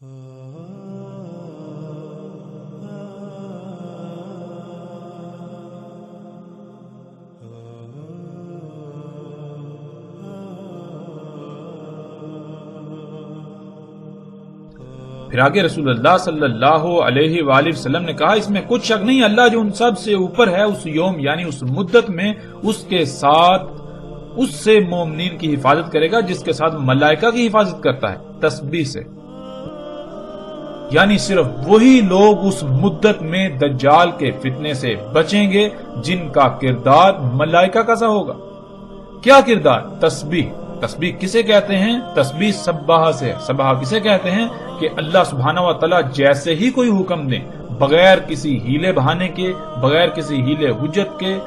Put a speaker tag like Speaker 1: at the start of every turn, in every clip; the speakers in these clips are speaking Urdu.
Speaker 1: پھر آگے رسول اللہ صلی اللہ علیہ وآلہ وسلم نے کہا اس میں کچھ شک نہیں اللہ جو ان سب سے اوپر ہے اس یوم یعنی اس مدت میں اس کے ساتھ اس سے مومنین کی حفاظت کرے گا جس کے ساتھ ملائکہ کی حفاظت کرتا ہے تسبیح سے، یعنی صرف وہی لوگ اس مدت میں دجال کے فتنے سے بچیں گے جن کا کردار ملائکہ کا سا ہوگا۔ کیا کردار؟ تسبیح۔ تسبیح کسے کہتے ہیں؟ تسبیح سباہ سے۔ سباہ کسے کہتے ہیں؟ کہ اللہ سبحانہ و تعالی جیسے ہی کوئی حکم دیں بغیر کسی ہیلے بہانے کے، بغیر کسی ہیلے حجت کے،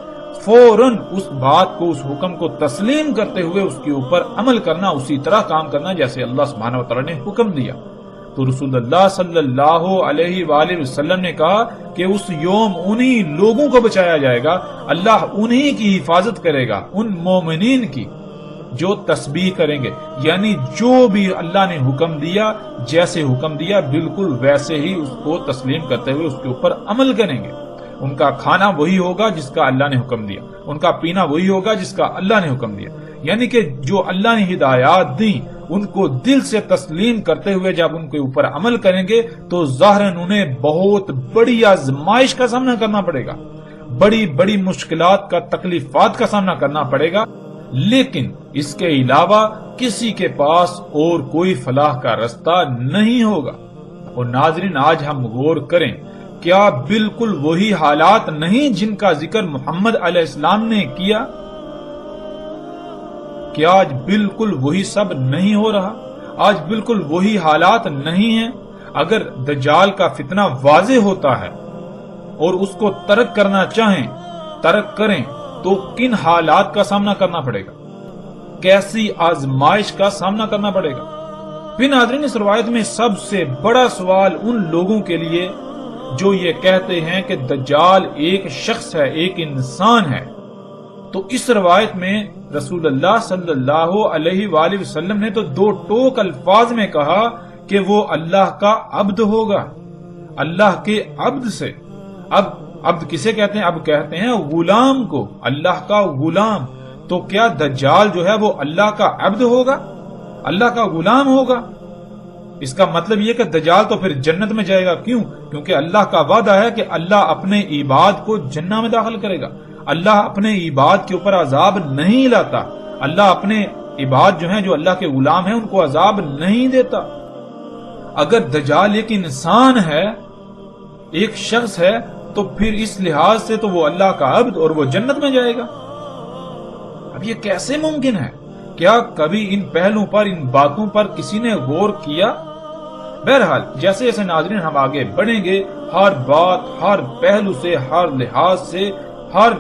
Speaker 1: فوراً اس بات کو، اس حکم کو تسلیم کرتے ہوئے اس کے اوپر عمل کرنا، اسی طرح کام کرنا جیسے اللہ سبحانہ و تعالی نے حکم دیا۔ تو رسول اللہ صلی اللہ علیہ وآلہ وسلم نے کہا کہ اس یوم انہی لوگوں کو بچایا جائے گا، اللہ انہی کی حفاظت کرے گا، ان مومنین کی جو تسبیح کریں گے، یعنی جو بھی اللہ نے حکم دیا، جیسے حکم دیا بالکل ویسے ہی اس کو تسلیم کرتے ہوئے اس کے اوپر عمل کریں گے۔ ان کا کھانا وہی ہوگا جس کا اللہ نے حکم دیا، ان کا پینا وہی ہوگا جس کا اللہ نے حکم دیا، یعنی کہ جو اللہ نے ہدایات دی ان کو دل سے تسلیم کرتے ہوئے جب ان کے اوپر عمل کریں گے تو ظاہراً انہیں بہت بڑی آزمائش کا سامنا کرنا پڑے گا، بڑی بڑی مشکلات کا، تکلیفات کا سامنا کرنا پڑے گا، لیکن اس کے علاوہ کسی کے پاس اور کوئی فلاح کا رستہ نہیں ہوگا۔ اور ناظرین آج ہم غور کریں، کیا بالکل وہی حالات نہیں جن کا ذکر محمد علیہ السلام نے کیا؟ کیا آج بالکل وہی سب نہیں ہو رہا؟ آج بالکل وہی حالات نہیں ہیں؟ اگر دجال کا فتنہ واضح ہوتا ہے اور اس کو ترک کرنا چاہیں، ترک کریں تو کن حالات کا سامنا کرنا پڑے گا، کیسی آزمائش کا سامنا کرنا پڑے گا۔ پھر ناظرین اس روایت میں سب سے بڑا سوال ان لوگوں کے لیے جو یہ کہتے ہیں کہ دجال ایک شخص ہے، ایک انسان ہے، تو اس روایت میں رسول اللہ صلی اللہ علیہ وآلہ وسلم نے تو دو ٹوک الفاظ میں کہا کہ وہ اللہ کا عبد ہوگا، اللہ کے عبد سے۔ اب عبد کسے کہتے ہیں؟ اب کہتے ہیں غلام کو، اللہ کا غلام۔ تو کیا دجال جو ہے وہ اللہ کا عبد ہوگا، اللہ کا غلام ہوگا؟ اس کا مطلب یہ کہ دجال تو پھر جنت میں جائے گا۔ کیوں؟ کیونکہ اللہ کا وعدہ ہے کہ اللہ اپنے عباد کو جنت میں داخل کرے گا، اللہ اپنے عباد کے اوپر عذاب نہیں لاتا، اللہ اپنے عباد جو ہیں، جو اللہ کے غلام ہیں، ان کو عذاب نہیں دیتا۔ اگر دجال ایک انسان ہے، ایک شخص ہے، تو پھر اس لحاظ سے تو وہ اللہ کا عبد اور وہ جنت میں جائے گا۔ اب یہ کیسے ممکن ہے؟ کیا کبھی ان پہلوؤں پر، ان باتوں پر کسی نے غور کیا؟ بہرحال جیسے جیسے ناظرین ہم آگے بڑھیں گے، ہر بات، ہر پہلو سے، ہر لحاظ سے، ہر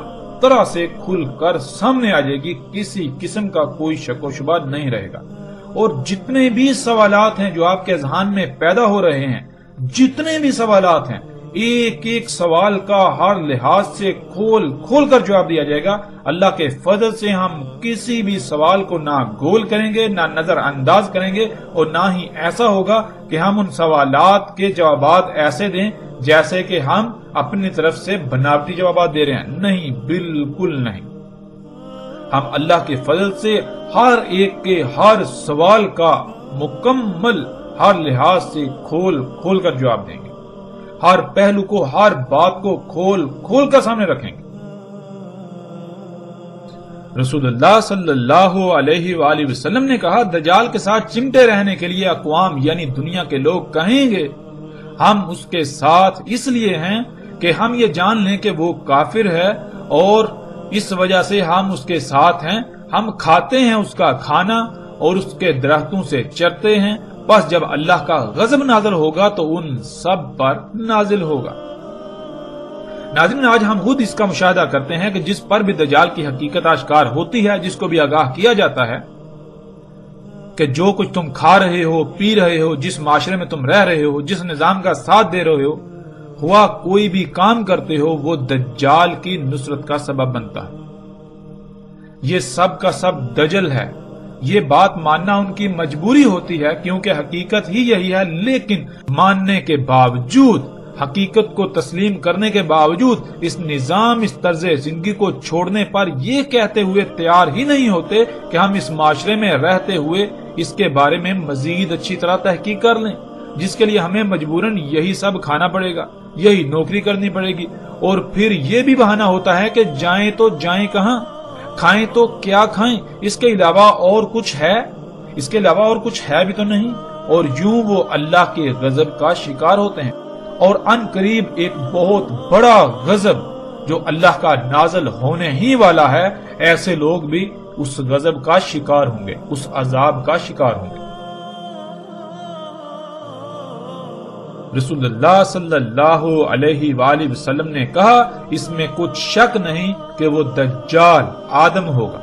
Speaker 1: طرح سے کھل کر سامنے آ جائے گی، کسی قسم کا کوئی شک و شبہ نہیں رہے گا۔ اور جتنے بھی سوالات ہیں جو آپ کے ذہن میں پیدا ہو رہے ہیں، جتنے بھی سوالات ہیں، ایک ایک سوال کا ہر لحاظ سے کھول کھول کر جواب دیا جائے گا۔ اللہ کے فضل سے ہم کسی بھی سوال کو نہ گول کریں گے، نہ نظر انداز کریں گے، اور نہ ہی ایسا ہوگا کہ ہم ان سوالات کے جوابات ایسے دیں جیسے کہ ہم اپنی طرف سے بناوٹی جوابات دے رہے ہیں۔ نہیں، بالکل نہیں۔ ہم اللہ کے فضل سے ہر ایک کے ہر سوال کا مکمل ہر لحاظ سے کھول کھول کر جواب دیں گے، ہر پہلو کو، ہر بات کو کھول کھول کر سامنے رکھیں گے۔ رسول اللہ صلی اللہ علیہ وآلہ وسلم نے کہا دجال کے ساتھ چمٹے رہنے کے لیے اقوام یعنی دنیا کے لوگ کہیں گے ہم اس کے ساتھ اس لیے ہیں کہ ہم یہ جان لیں کہ وہ کافر ہے اور اس وجہ سے ہم اس کے ساتھ ہیں، ہم کھاتے ہیں اس کا کھانا اور اس کے درختوں سے چرتے ہیں، پس جب اللہ کا غضب نازل ہوگا تو ان سب پر نازل ہوگا۔ ناظرین آج ہم خود اس کا مشاہدہ کرتے ہیں کہ جس پر بھی دجال کی حقیقت آشکار ہوتی ہے، جس کو بھی آگاہ کیا جاتا ہے کہ جو کچھ تم کھا رہے ہو، پی رہے ہو، جس معاشرے میں تم رہ رہے ہو، جس نظام کا ساتھ دے رہے ہو، ہوا کوئی بھی کام کرتے ہو، وہ دجال کی نصرت کا سبب بنتا ہے۔ یہ سب کا سب دجل ہے، یہ بات ماننا ان کی مجبوری ہوتی ہے کیونکہ حقیقت ہی یہی ہے، لیکن ماننے کے باوجود، حقیقت کو تسلیم کرنے کے باوجود اس نظام، اس طرز زندگی کو چھوڑنے پر یہ کہتے ہوئے تیار ہی نہیں ہوتے کہ ہم اس معاشرے میں رہتے ہوئے اس کے بارے میں مزید اچھی طرح تحقیق کر لیں، جس کے لیے ہمیں مجبوراً یہی سب کھانا پڑے گا، یہی نوکری کرنی پڑے گی، اور پھر یہ بھی بہانہ ہوتا ہے کہ جائیں تو جائیں کہاں، کھائیں تو کیا کھائیں، اس کے علاوہ اور کچھ ہے؟ اس کے علاوہ اور کچھ ہے بھی تو نہیں، اور یوں وہ اللہ کے غضب کا شکار ہوتے ہیں، اور ان قریب ایک بہت بڑا غضب جو اللہ کا نازل ہونے ہی والا ہے، ایسے لوگ بھی اس غضب کا شکار ہوں گے، اس عذاب کا شکار ہوں گے۔ رسول اللہ صلی اللہ علیہ وآلہ وسلم نے کہا، اس میں کچھ شک نہیں کہ وہ دجال آدم ہوگا۔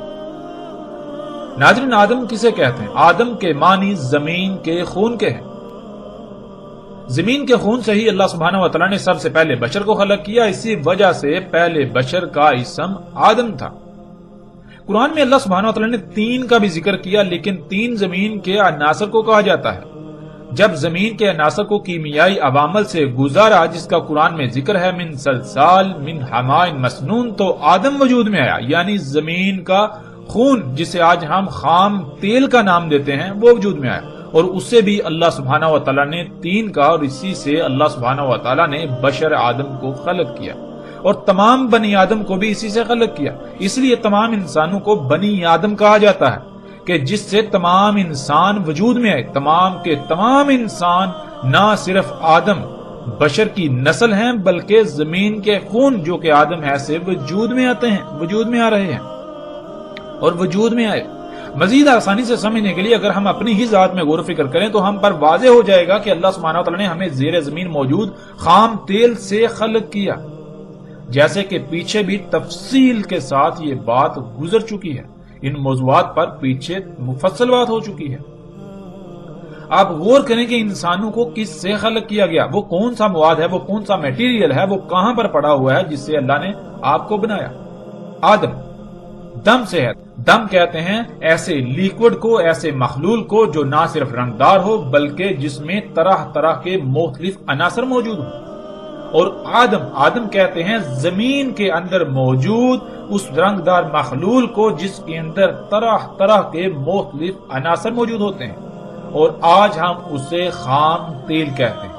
Speaker 1: ناظرین، آدم کسے کہتے ہیں؟ آدم کے معنی زمین کے خون کے ہیں۔ زمین کے خون سے ہی اللہ سبحانہ وتعالی نے سب سے پہلے بشر کو خلق کیا، اسی وجہ سے پہلے بشر کا اسم آدم تھا۔ قرآن میں اللہ سبحانہ وتعالی نے تین کا بھی ذکر کیا، لیکن تین زمین کے عناصر کو کہا جاتا ہے۔ جب زمین کے عناصر کو کیمیائی عوامل سے گزارا، جس کا قرآن میں ذکر ہے، من سلسال من حماء مسنون، تو آدم وجود میں آیا، یعنی زمین کا خون جسے آج ہم خام تیل کا نام دیتے ہیں، وہ وجود میں آیا، اور اسے بھی اللہ سبحانہ وتعالی نے تین کا، اور اسی سے اللہ سبحانہ وتعالی نے بشر آدم کو خلق کیا، اور تمام بنی آدم کو بھی اسی سے خلق کیا۔ اس لیے تمام انسانوں کو بنی آدم کہا جاتا ہے کہ جس سے تمام انسان وجود میں آئے۔ تمام کے تمام انسان نہ صرف آدم بشر کی نسل ہیں، بلکہ زمین کے خون جو کہ آدم ہے سے وجود میں آتے ہیں، وجود میں آ رہے ہیں اور وجود میں آئے۔ مزید آسانی سے سمجھنے کے لیے اگر ہم اپنی ہی ذات میں غور و فکر کریں تو ہم پر واضح ہو جائے گا کہ اللہ سبحانہ وتعالی نے ہمیں زیر زمین موجود خام تیل سے خلق کیا، جیسے کہ پیچھے بھی تفصیل کے ساتھ یہ بات گزر چکی ہے، ان موضوعات پر پیچھے مفصل بات ہو چکی ہے۔ آپ غور کریں کہ انسانوں کو کس سے خلق کیا گیا، وہ کون سا مواد ہے، وہ کون سا میٹیریل ہے، وہ کہاں پر پڑا ہوا ہے جس سے اللہ نے آپ کو بنایا۔ آدم دم سے ہے۔ دم کہتے ہیں ایسے لیکوڈ کو، ایسے مخلول کو جو نہ صرف رنگدار ہو بلکہ جس میں طرح طرح کے مختلف عناصر موجود ہوں۔ اور آدم کہتے ہیں زمین کے اندر موجود اس رنگدار مخلول کو جس کے اندر طرح طرح کے مختلف عناصر موجود ہوتے ہیں، اور آج ہم اسے خام تیل کہتے ہیں۔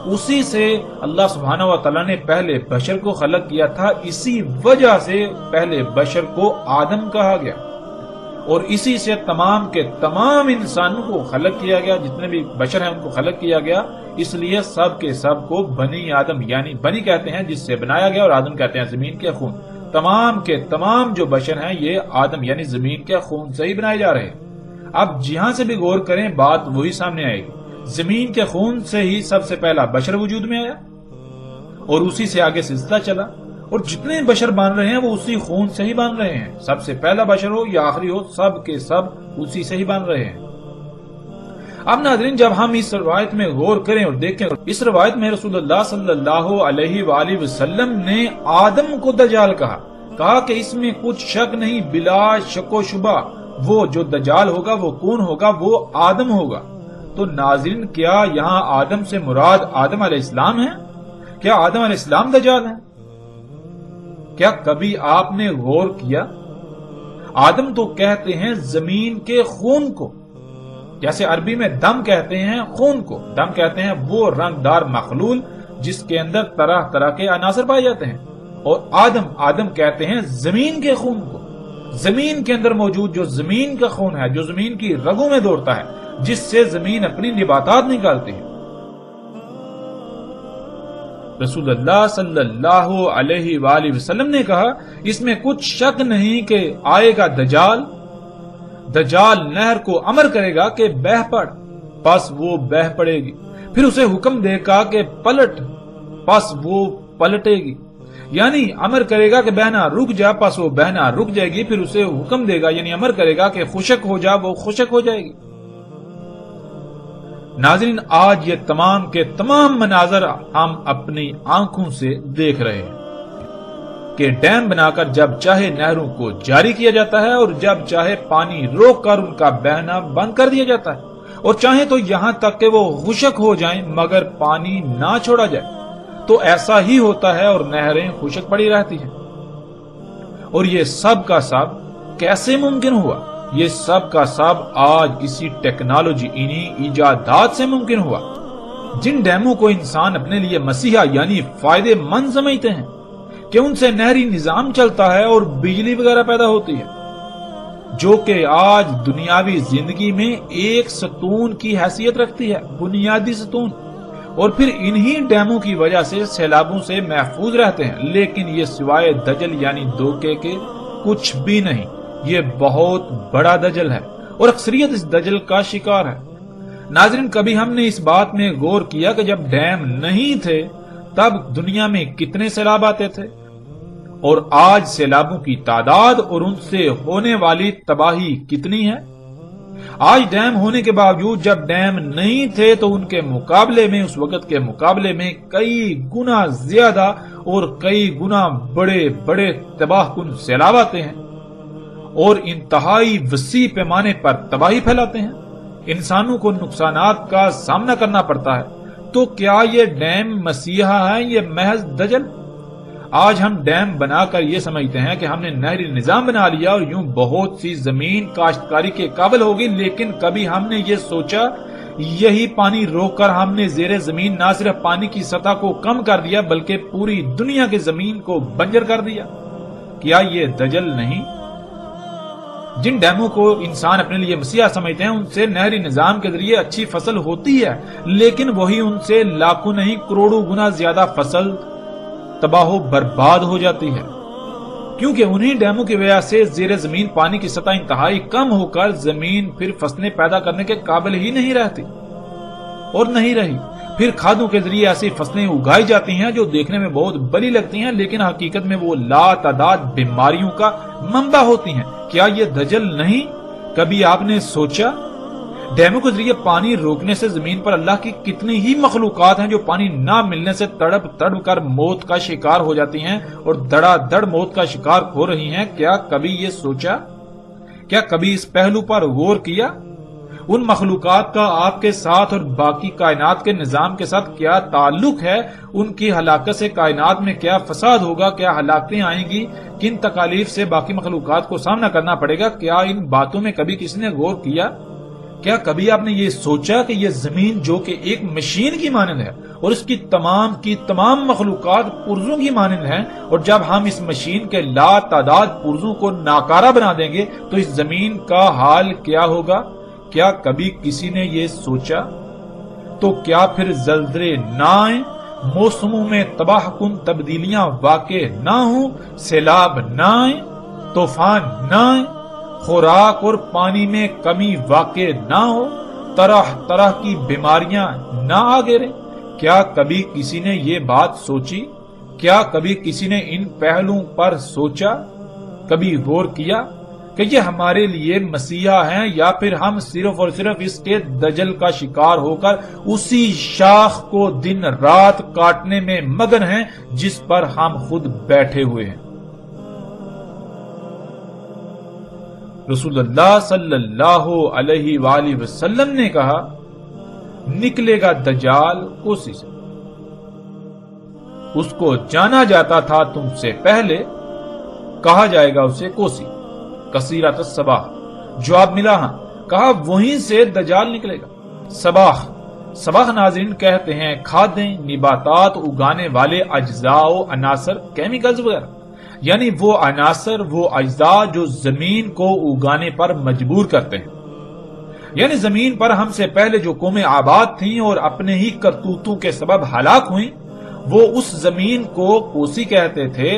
Speaker 1: اسی سے اللہ سبحانہ وتعالی نے پہلے بشر کو خلق کیا تھا، اسی وجہ سے پہلے بشر کو آدم کہا گیا، اور اسی سے تمام کے تمام انسانوں کو خلق کیا گیا، جتنے بھی بشر ہیں ان کو خلق کیا گیا۔ اس لیے سب کے سب کو بنی آدم، یعنی بنی کہتے ہیں جس سے بنایا گیا، اور آدم کہتے ہیں زمین کے خون۔ تمام کے تمام جو بشر ہیں یہ آدم یعنی زمین کے خون سے ہی بنائے جا رہے ہیں۔ اب جہاں سے بھی غور کریں بات وہی سامنے آئے گی، زمین کے خون سے ہی سب سے پہلا بشر وجود میں آیا، اور اسی سے آگے سلسلہ چلا، اور جتنے بشر بن رہے ہیں وہ اسی خون سے ہی بن رہے ہیں، سب سے پہلا بشر ہو یا آخری ہو، سب کے سب اسی سے ہی بن رہے ہیں۔ اب ناظرین، جب ہم اس روایت میں غور کریں اور دیکھیں، اس روایت میں رسول اللہ صلی اللہ علیہ وآلہ وسلم نے آدم کو دجال کہا کہ اس میں کچھ شک نہیں، بلا شک و شبہ وہ جو دجال ہوگا وہ کون ہوگا؟ وہ آدم ہوگا۔ تو ناظرین، کیا یہاں آدم سے مراد آدم علیہ السلام ہے؟ کیا آدم علیہ السلام دجال ہیں؟ کیا کبھی آپ نے غور کیا؟ آدم تو کہتے ہیں زمین کے خون کو، جیسے عربی میں دم کہتے ہیں خون کو، دم کہتے ہیں وہ رنگدار مخلول جس کے اندر طرح طرح کے عناصر پائے جاتے ہیں، اور آدم کہتے ہیں زمین کے خون کو، زمین کے اندر موجود جو زمین کا خون ہے، جو زمین کی رگوں میں دوڑتا ہے، جس سے زمین اپنی نباتات نکالتی ہے۔ رسول اللہ صلی اللہ علیہ وآلہ وسلم نے کہا اس میں کچھ شک نہیں کہ آئے گا دجال نہر کو امر کرے گا کہ بہہ پڑ، پس وہ بہہ پڑے گی، پھر اسے حکم دے گا کہ پلٹ، پس وہ پلٹے گی، یعنی امر کرے گا کہ بہنا رک جا، پس وہ بہنا رک جائے گی، پھر اسے حکم دے گا یعنی امر کرے گا کہ خشک ہو جا، وہ خشک ہو جائے گی۔ ناظرین، آج یہ تمام کے تمام مناظر ہم اپنی آنکھوں سے دیکھ رہے ہیں۔ کہ ڈیم بنا کر جب چاہے نہروں کو جاری کیا جاتا ہے اور جب چاہے پانی روک کر ان کا بہنا بند کر دیا جاتا ہے، اور چاہے تو یہاں تک کہ وہ خشک ہو جائیں مگر پانی نہ چھوڑا جائے۔ تو ایسا ہی ہوتا ہے اور نہریں خشک پڑی رہتی ہیں۔ اور یہ سب کا سب کیسے ممکن ہوا؟ یہ سب کا سب آج اسی ٹیکنالوجی، انہی ایجادات سے ممکن ہوا۔ جن ڈیموں کو انسان اپنے لیے مسیحا یعنی فائدے مند سمجھتے ہیں کہ ان سے نہری نظام چلتا ہے اور بجلی وغیرہ پیدا ہوتی ہے، جو کہ آج دنیاوی زندگی میں ایک ستون کی حیثیت رکھتی ہے، بنیادی ستون، اور پھر انہی ڈیموں کی وجہ سے سیلابوں سے محفوظ رہتے ہیں، لیکن یہ سوائے دجل یعنی دھوکے کے کچھ بھی نہیں۔ یہ بہت بڑا دجل ہے اور اکثریت اس دجل کا شکار ہے۔ ناظرین، کبھی ہم نے اس بات میں غور کیا کہ جب ڈیم نہیں تھے تب دنیا میں کتنے سیلاب آتے تھے، اور آج سیلابوں کی تعداد اور ان سے ہونے والی تباہی کتنی ہے؟ آج ڈیم ہونے کے باوجود جب ڈیم نہیں تھے تو ان کے مقابلے میں، اس وقت کے مقابلے میں کئی گنا زیادہ اور کئی گنا بڑے بڑے تباہ کن سیلاب آتے ہیں اور انتہائی وسیع پیمانے پر تباہی پھیلاتے ہیں، انسانوں کو نقصانات کا سامنا کرنا پڑتا ہے۔ تو کیا یہ ڈیم مسیحا ہے، یہ محض دجل؟ آج ہم ڈیم بنا کر یہ سمجھتے ہیں کہ ہم نے نہری نظام بنا لیا اور یوں بہت سی زمین کاشتکاری کے قابل ہوگی، لیکن کبھی ہم نے یہ سوچا یہی پانی روک کر ہم نے زیر زمین نہ صرف پانی کی سطح کو کم کر دیا بلکہ پوری دنیا کی زمین کو بنجر کر دیا؟ کیا یہ دجل نہیں؟ جن ڈیموں کو انسان اپنے لیے مسیحا سمجھتے ہیں ان سے نہری نظام کے ذریعے اچھی فصل ہوتی ہے، لیکن وہی ان سے لاکھوں نہیں کروڑوں گنا زیادہ فصل تباہ و برباد ہو جاتی ہے، کیونکہ انہی ڈیموں کی وجہ سے زیر زمین پانی کی سطح انتہائی کم ہو کر زمین پھر فصلیں پیدا کرنے کے قابل ہی نہیں رہتی اور نہیں رہی۔ پھر کھادوں کے ذریعے ایسی فصلیں اگائی جاتی ہیں جو دیکھنے میں بہت بڑی لگتی ہیں لیکن حقیقت میں وہ لا تعداد بیماریوں کا منبع ہوتی ہیں۔ کیا یہ دجل نہیں؟ کبھی آپ نے سوچا ڈیموں کے ذریعے پانی روکنے سے زمین پر اللہ کی کتنی ہی مخلوقات ہیں جو پانی نہ ملنے سے تڑپ تڑپ کر موت کا شکار ہو جاتی ہیں اور دڑا دڑ موت کا شکار ہو رہی ہیں؟ کیا کبھی یہ سوچا؟ کیا کبھی اس پہلو پر غور کیا؟ ان مخلوقات کا آپ کے ساتھ اور باقی کائنات کے نظام کے ساتھ کیا تعلق ہے؟ ان کی ہلاکت سے کائنات میں کیا فساد ہوگا؟ کیا ہلاکتیں آئیں گی؟ کن تکالیف سے باقی مخلوقات کو سامنا کرنا پڑے گا؟ کیا ان باتوں میں کبھی کسی نے غور کیا؟ کیا کبھی آپ نے یہ سوچا کہ یہ زمین جو کہ ایک مشین کی مانند ہے اور اس کی تمام مخلوقات پرزوں کی مانند ہیں، اور جب ہم اس مشین کے لا تعداد پرزوں کو ناکارہ بنا دیں گے تو اس زمین کا حال کیا ہوگا؟ کیا کبھی کسی نے یہ سوچا؟ تو کیا پھر زلزلے نہ آئیں، موسموں میں تباہ کن تبدیلیاں واقع نہ ہوں، سیلاب نہ آئیں، طوفان نہ آئیں، خوراک اور پانی میں کمی واقع نہ ہو، طرح طرح کی بیماریاں نہ آ گریں؟ کیا کبھی کسی نے یہ بات سوچی؟ کیا کبھی کسی نے ان پہلوؤں پر سوچا؟ کبھی غور کیا کہ یہ ہمارے لیے مسیحا ہیں یا پھر ہم صرف اور صرف اس کے دجل کا شکار ہو کر اسی شاخ کو دن رات کاٹنے میں مگن ہیں جس پر ہم خود بیٹھے ہوئے ہیں؟ رسول اللہ صلی اللہ علیہ وآلہ وسلم نے کہا، نکلے گا دجال کوسی سے، اس کو جانا جاتا تھا تم سے پہلے، کہا جائے گا اسے کوسی، کثیرۃ الصباح۔ جواب ملا ہاں، کہا وہیں سے دجال نکلے گا۔ صباح ناظرین کہتے ہیں کھادیں، نباتات اگانے والے اجزاء و عناصر، کیمیکلز وغیرہ، یعنی وہ عناصر، وہ اجزاء جو زمین کو اگانے پر مجبور کرتے ہیں۔ یعنی زمین پر ہم سے پہلے جو قومیں آباد تھیں اور اپنے ہی کرتوتوں کے سبب ہلاک ہوئیں، وہ اس زمین کو کوسی کہتے تھے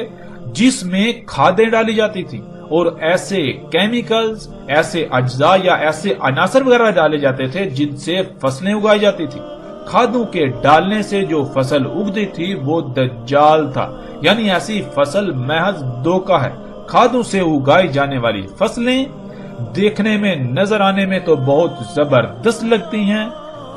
Speaker 1: جس میں کھادیں ڈالی جاتی تھی اور ایسے کیمیکلز، ایسے اجزاء یا ایسے عناصر وغیرہ ڈالے جاتے تھے جن سے فصلیں اگائی جاتی تھی۔ کھادوں کے ڈالنے سے جو فصل اگتی تھی وہ دجال تھا، یعنی ایسی فصل محض دھوکہ ہے۔ کھادوں سے اگائی جانے والی فصلیں دیکھنے میں، نظر آنے میں تو بہت زبردست لگتی ہیں،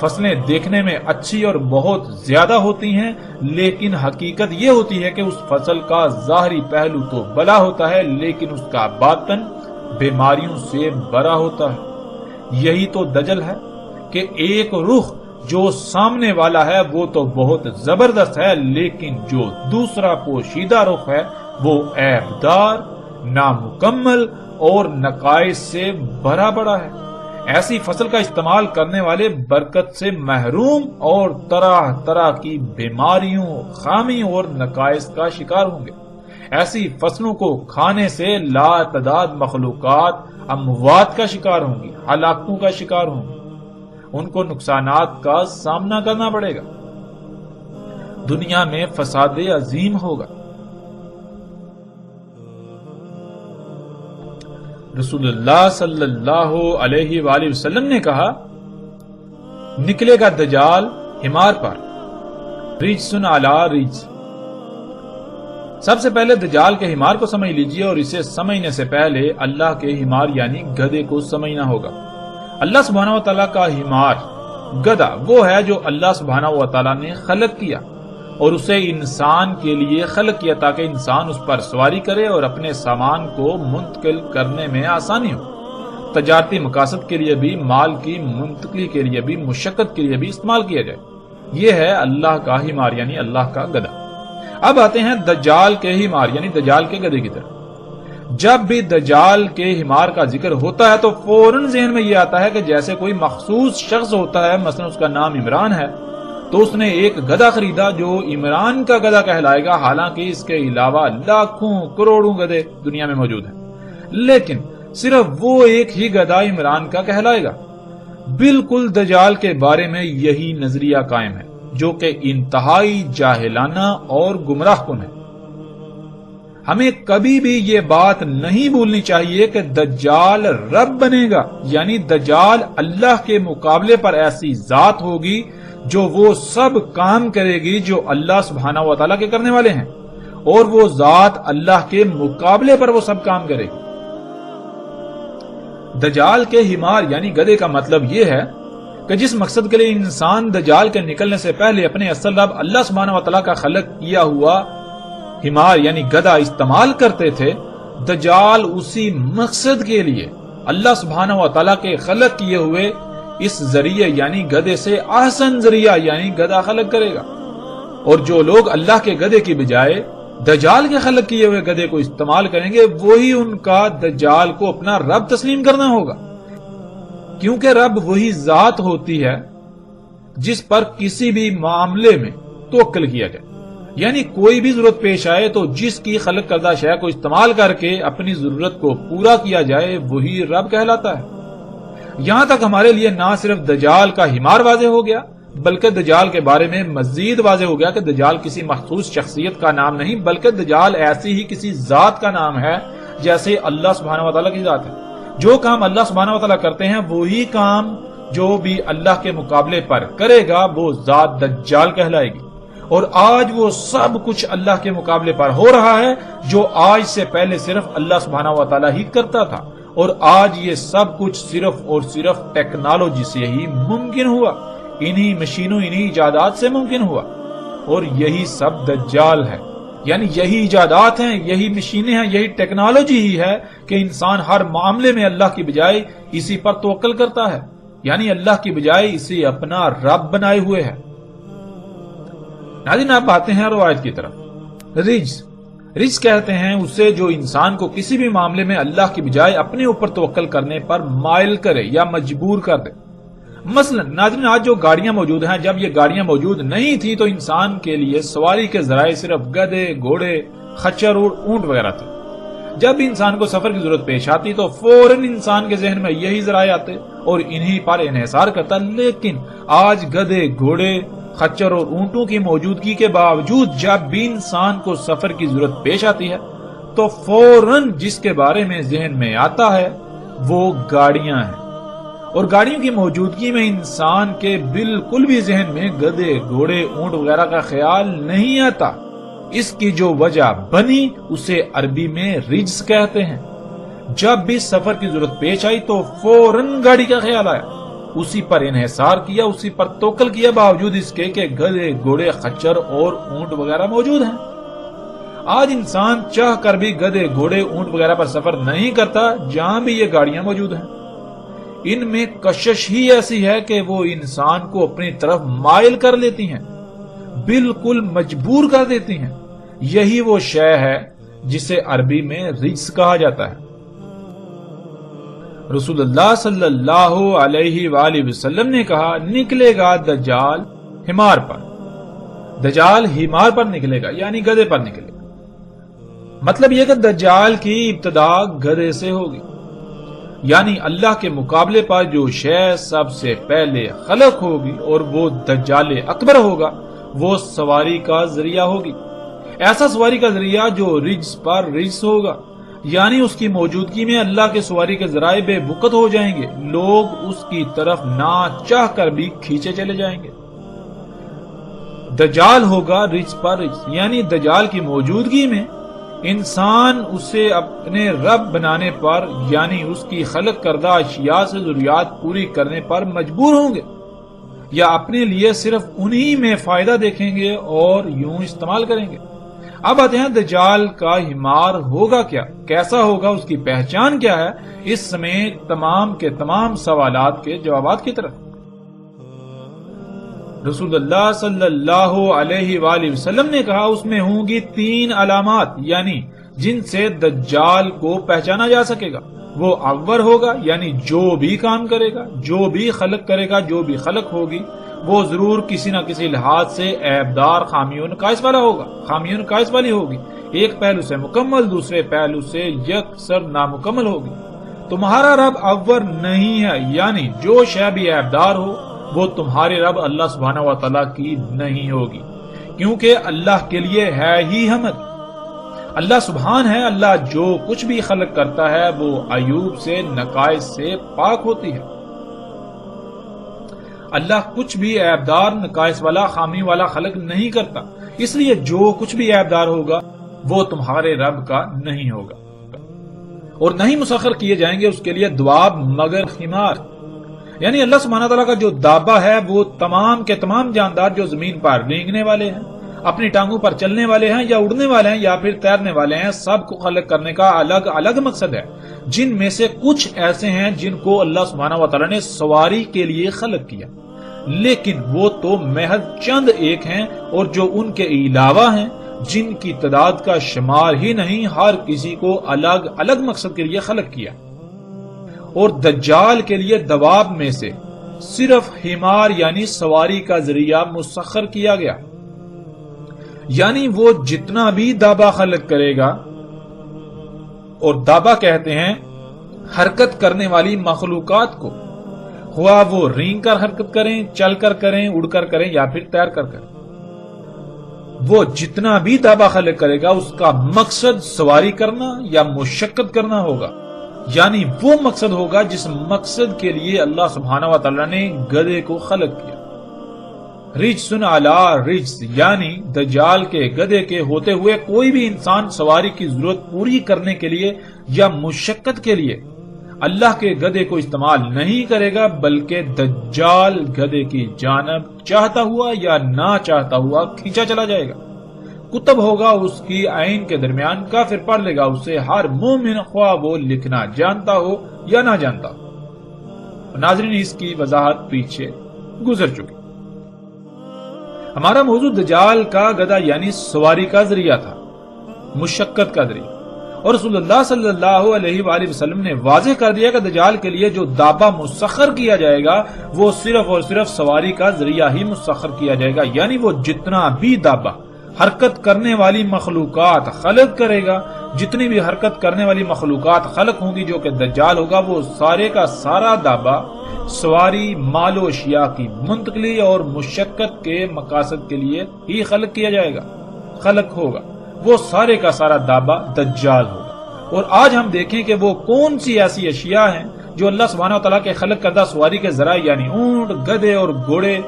Speaker 1: فصلیں دیکھنے میں اچھی اور بہت زیادہ ہوتی ہیں، لیکن حقیقت یہ ہوتی ہے کہ اس فصل کا ظاہری پہلو تو بھلا ہوتا ہے لیکن اس کا باطن بیماریوں سے بھرا ہوتا ہے۔ یہی تو دجل ہے کہ ایک رخ جو سامنے والا ہے وہ تو بہت زبردست ہے، لیکن جو دوسرا پوشیدہ رخ ہے وہ عیبدار، نامکمل اور نقائص سے بھرا پڑا ہے۔ ایسی فصل کا استعمال کرنے والے برکت سے محروم اور طرح طرح کی بیماریوں، خامیوں اور نقائص کا شکار ہوں گے۔ ایسی فصلوں کو کھانے سے لا تعداد مخلوقات اموات کا شکار ہوں گی، ہلاکتوں کا شکار ہوں گی، ان کو نقصانات کا سامنا کرنا پڑے گا، دنیا میں فساد عظیم ہوگا۔ رسول اللہ صلی اللہ علیہ وآلہ وسلم نے کہا، نکلے گا دجال حمار پر، رجسن علی رجس۔ سب سے پہلے دجال کے حمار کو سمجھ لیجئے، اور اسے سمجھنے سے پہلے اللہ کے حمار یعنی گدھے کو سمجھنا ہوگا۔ اللہ سبحانہ وتعالی کا حمار، گدھا، وہ ہے جو اللہ سبحانہ وتعالی نے خلق کیا اور اسے انسان کے لیے خلق کیا تاکہ انسان اس پر سواری کرے اور اپنے سامان کو منتقل کرنے میں آسانی ہو، تجارتی مقاصد کے لیے بھی، مال کی منتقلی کے لیے بھی، مشقت کے لیے بھی استعمال کیا جائے۔ یہ ہے اللہ کا حمار یعنی اللہ کا گدھا۔ اب آتے ہیں دجال کے حمار یعنی دجال کے گدھے کی طرف۔ جب بھی دجال کے حمار کا ذکر ہوتا ہے تو فوراً ذہن میں یہ آتا ہے کہ جیسے کوئی مخصوص شخص ہوتا ہے، مثلا اس کا نام عمران ہے تو اس نے ایک گدھا خریدا جو عمران کا گدھا کہلائے گا، حالانکہ اس کے علاوہ لاکھوں کروڑوں گدھے دنیا میں موجود ہیں، لیکن صرف وہ ایک ہی گدھا عمران کا کہلائے گا۔ بالکل دجال کے بارے میں یہی نظریہ قائم ہے جو کہ انتہائی جاہلانہ اور گمراہ کن ہے۔ ہمیں کبھی بھی یہ بات نہیں بھولنی چاہیے کہ دجال رب بنے گا، یعنی دجال اللہ کے مقابلے پر ایسی ذات ہوگی جو وہ سب کام کرے گی جو اللہ سبحانہ وتعالی کے کرنے والے ہیں، اور وہ ذات اللہ کے مقابلے پر وہ سب کام کرے گی۔ دجال کے حمار یعنی گدھے کا مطلب یہ ہے کہ جس مقصد کے لیے انسان دجال کے نکلنے سے پہلے اپنے اصل رب اللہ سبحانہ وتعالی کا خلق کیا ہوا حمار یعنی گدھا استعمال کرتے تھے، دجال اسی مقصد کے لیے اللہ سبحانہ وتعالی کے خلق کیے ہوئے اس ذریعے یعنی گدھے سے احسن ذریعہ یعنی گدھا خلق کرے گا، اور جو لوگ اللہ کے گدھے کی بجائے دجال کے خلق کیے ہوئے گدھے کو استعمال کریں گے وہی ان کا دجال کو اپنا رب تسلیم کرنا ہوگا، کیونکہ رب وہی ذات ہوتی ہے جس پر کسی بھی معاملے میں توکل کیا جائے، یعنی کوئی بھی ضرورت پیش آئے تو جس کی خلق کردہ شے کو استعمال کر کے اپنی ضرورت کو پورا کیا جائے وہی رب کہلاتا ہے۔ یہاں تک ہمارے لیے نہ صرف دجال کا حمار واضح ہو گیا بلکہ دجال کے بارے میں مزید واضح ہو گیا کہ دجال کسی مخصوص شخصیت کا نام نہیں بلکہ دجال ایسی ہی کسی ذات کا نام ہے جیسے اللہ سبحانہ وتعالی کی ذات ہے۔ جو کام اللہ سبحانہ وتعالی کرتے ہیں وہی کام جو بھی اللہ کے مقابلے پر کرے گا وہ ذات دجال کہلائے گی، اور آج وہ سب کچھ اللہ کے مقابلے پر ہو رہا ہے جو آج سے پہلے صرف اللہ سبحانہ وتعالی ہی کرتا تھا، اور آج یہ سب کچھ صرف اور صرف ٹیکنالوجی سے ہی ممکن ہوا، انہی مشینوں انہی ایجادات سے ممکن ہوا، اور یہی سب دجال ہے، یعنی یہی ایجادات ہیں، یہی مشینیں ہیں، یہی ٹیکنالوجی ہی ہے کہ انسان ہر معاملے میں اللہ کی بجائے اسی پر توکل کرتا ہے، یعنی اللہ کی بجائے اسے اپنا رب بنائے ہوئے ہے۔ ناظرین، آپ آتے ہیں روایت کی طرف۔ رجس کہتے ہیں اسے جو انسان کو کسی بھی معاملے میں اللہ کی بجائے اپنے اوپر توکل کرنے پر مائل کرے یا مجبور کر دے۔ مثلا ناظرین، آج جو گاڑیاں موجود ہیں، جب یہ گاڑیاں موجود نہیں تھی تو انسان کے لیے سواری کے ذرائع صرف گدھے، گھوڑے، خچر اور اونٹ وغیرہ تھے۔ جب بھی انسان کو سفر کی ضرورت پیش آتی تو فوراً انسان کے ذہن میں یہی ذرائع آتے اور انہی پر انحصار کرتا، لیکن آج گدھے، گھوڑے، خچر اور اونٹوں کی موجودگی کے باوجود جب بھی انسان کو سفر کی ضرورت پیش آتی ہے تو فوراً جس کے بارے میں ذہن میں آتا ہے وہ گاڑیاں ہیں، اور گاڑیوں کی موجودگی میں انسان کے بالکل بھی ذہن میں گدھے، گھوڑے، اونٹ وغیرہ کا خیال نہیں آتا۔ اس کی جو وجہ بنی اسے عربی میں رجس کہتے ہیں۔ جب بھی سفر کی ضرورت پیش آئی تو فوراً گاڑی کا خیال آیا، اسی پر انحصار کیا، اسی پر توکل کیا، باوجود اس کے کہ گدھے، گھوڑے، خچر اور اونٹ وغیرہ موجود ہیں۔ آج انسان چاہ کر بھی گدھے، گھوڑے، اونٹ وغیرہ پر سفر نہیں کرتا جہاں بھی یہ گاڑیاں موجود ہیں۔ ان میں کشش ہی ایسی ہے کہ وہ انسان کو اپنی طرف مائل کر لیتی ہیں، بالکل مجبور کر دیتی ہیں۔ یہی وہ شے ہے جسے عربی میں رجس کہا جاتا ہے۔ رسول اللہ صلی اللہ علیہ وآلہ وسلم نے کہا، نکلے گا دجال حمار پر، دجال حمار پر نکلے گا، یعنی گدھے پر نکلے گا۔ مطلب یہ کہ دجال کی ابتدا گدھے سے ہوگی، یعنی اللہ کے مقابلے پر جو شے سب سے پہلے خلق ہوگی اور وہ دجال اکبر ہوگا، وہ سواری کا ذریعہ ہوگی۔ ایسا سواری کا ذریعہ جو رجس پر رجس ہوگا، یعنی اس کی موجودگی میں اللہ کے سواری کے ذرائع بے وقت ہو جائیں گے، لوگ اس کی طرف نہ چاہ کر بھی کھینچے چلے جائیں گے۔ دجال ہوگا رجس پر رجس، یعنی دجال کی موجودگی میں انسان اسے اپنے رب بنانے پر، یعنی اس کی خلق کردہ اشیاء سے ضروریات پوری کرنے پر مجبور ہوں گے، یا اپنے لیے صرف انہی میں فائدہ دیکھیں گے اور یوں استعمال کریں گے۔ اب آتے ہیں دجال کا حمار ہوگا کیا، کیسا ہوگا، اس کی پہچان کیا ہے، اس سمیت تمام کے تمام سوالات کے جوابات کی طرف۔ رسول اللہ صلی اللہ علیہ وآلہ وسلم نے کہا، اس میں ہوں گی 3 علامات، یعنی جن سے دجال کو پہچانا جا سکے گا۔ وہ اول ہوگا، یعنی جو بھی کام کرے گا، جو بھی خلق کرے گا، جو بھی خلق ہوگی، وہ ضرور کسی نہ کسی لحاظ سے عیبدار، خامیوں نقائص والا ہوگا، خامیوں نقائص والی ہوگی، ایک پہلو سے مکمل، دوسرے پہلو سے یکسر نامکمل ہوگی۔ تمہارا رب اول نہیں ہے، یعنی جو شے بھی عیبدار ہو وہ تمہارے رب اللہ سبحانہ و تعالیٰ کی نہیں ہوگی، کیونکہ اللہ کے لیے ہے ہی حمد۔ اللہ سبحان ہے، اللہ جو کچھ بھی خلق کرتا ہے وہ عیوب سے، نقائص سے پاک ہوتی ہے۔ اللہ کچھ بھی عیبدار، نقائص والا، خامی والا خلق نہیں کرتا، اس لیے جو کچھ بھی عیبدار ہوگا وہ تمہارے رب کا نہیں ہوگا، اور نہیں مسخر کیے جائیں گے اس کے لیے دواب مگر حمار، یعنی اللہ سبحانہ تعالیٰ کا جو دابہ ہے وہ تمام کے تمام جاندار جو زمین پر رینگنے والے ہیں، اپنی ٹانگوں پر چلنے والے ہیں، یا اڑنے والے ہیں، یا پھر تیرنے والے ہیں، سب کو خلق کرنے کا الگ الگ مقصد ہے، جن میں سے کچھ ایسے ہیں جن کو اللہ سبحانہ و تعالیٰ نے سواری کے لیے خلق کیا، لیکن وہ تو محض چند ایک ہیں، اور جو ان کے علاوہ ہیں جن کی تعداد کا شمار ہی نہیں، ہر کسی کو الگ الگ مقصد کے لیے خلق کیا۔ اور دجال کے لیے دواب میں سے صرف حمار یعنی سواری کا ذریعہ مسخر کیا گیا، یعنی وہ جتنا بھی دابہ خلق کرے گا، اور دابہ کہتے ہیں حرکت کرنے والی مخلوقات کو، خواہ وہ رینگ کر حرکت کریں، چل کر کریں، اڑ کر کریں، یا پھر تیر کر کریں، وہ جتنا بھی دابہ خلق کرے گا اس کا مقصد سواری کرنا یا مشقت کرنا ہوگا، یعنی وہ مقصد ہوگا جس مقصد کے لیے اللہ سبحانہ و تعالیٰ نے گدھے کو خلق کیا۔ رجسن علی رجس، یعنی دجال کے گدھے کے ہوتے ہوئے کوئی بھی انسان سواری کی ضرورت پوری کرنے کے لیے یا مشقت کے لیے اللہ کے گدھے کو استعمال نہیں کرے گا، بلکہ دجال گدھے کی جانب چاہتا ہوا یا نہ چاہتا ہوا کھینچا چلا جائے گا۔ کتب ہوگا اس کی عین کے درمیان، کافر پڑھ لے گا اسے، ہر مومن خواہ وہ لکھنا جانتا ہو یا نہ جانتا ہو۔ ناظرین، اس کی وضاحت پیچھے گزر چکی۔ ہمارا موضوع دجال کا گدھا یعنی سواری کا ذریعہ تھا، مشقت کا ذریعہ، اور رسول اللہ صلی اللہ علیہ وآلہ وسلم نے واضح کر دیا کہ دجال کے لیے جو دابہ مسخر کیا جائے گا وہ صرف اور صرف سواری کا ذریعہ ہی مسخر کیا جائے گا، یعنی وہ جتنا بھی دابہ حرکت کرنے والی مخلوقات خلق کرے گا، جتنی بھی حرکت کرنے والی مخلوقات خلق ہوں گی جو کہ دجال ہوگا، وہ سارے کا سارا دابہ سواری، مال و اشیاء کی منتقلی اور مشقت کے مقاصد کے لیے ہی خلق کیا جائے گا، خلق ہوگا، وہ سارے کا سارا دابہ دجال ہوگا۔ اور آج ہم دیکھیں کہ وہ کون سی ایسی اشیاء ہیں جو اللہ سبحانہ وتعالیٰ کے خلق کردہ سواری کے ذرائع یعنی اونٹ، گدھے اور گھوڑے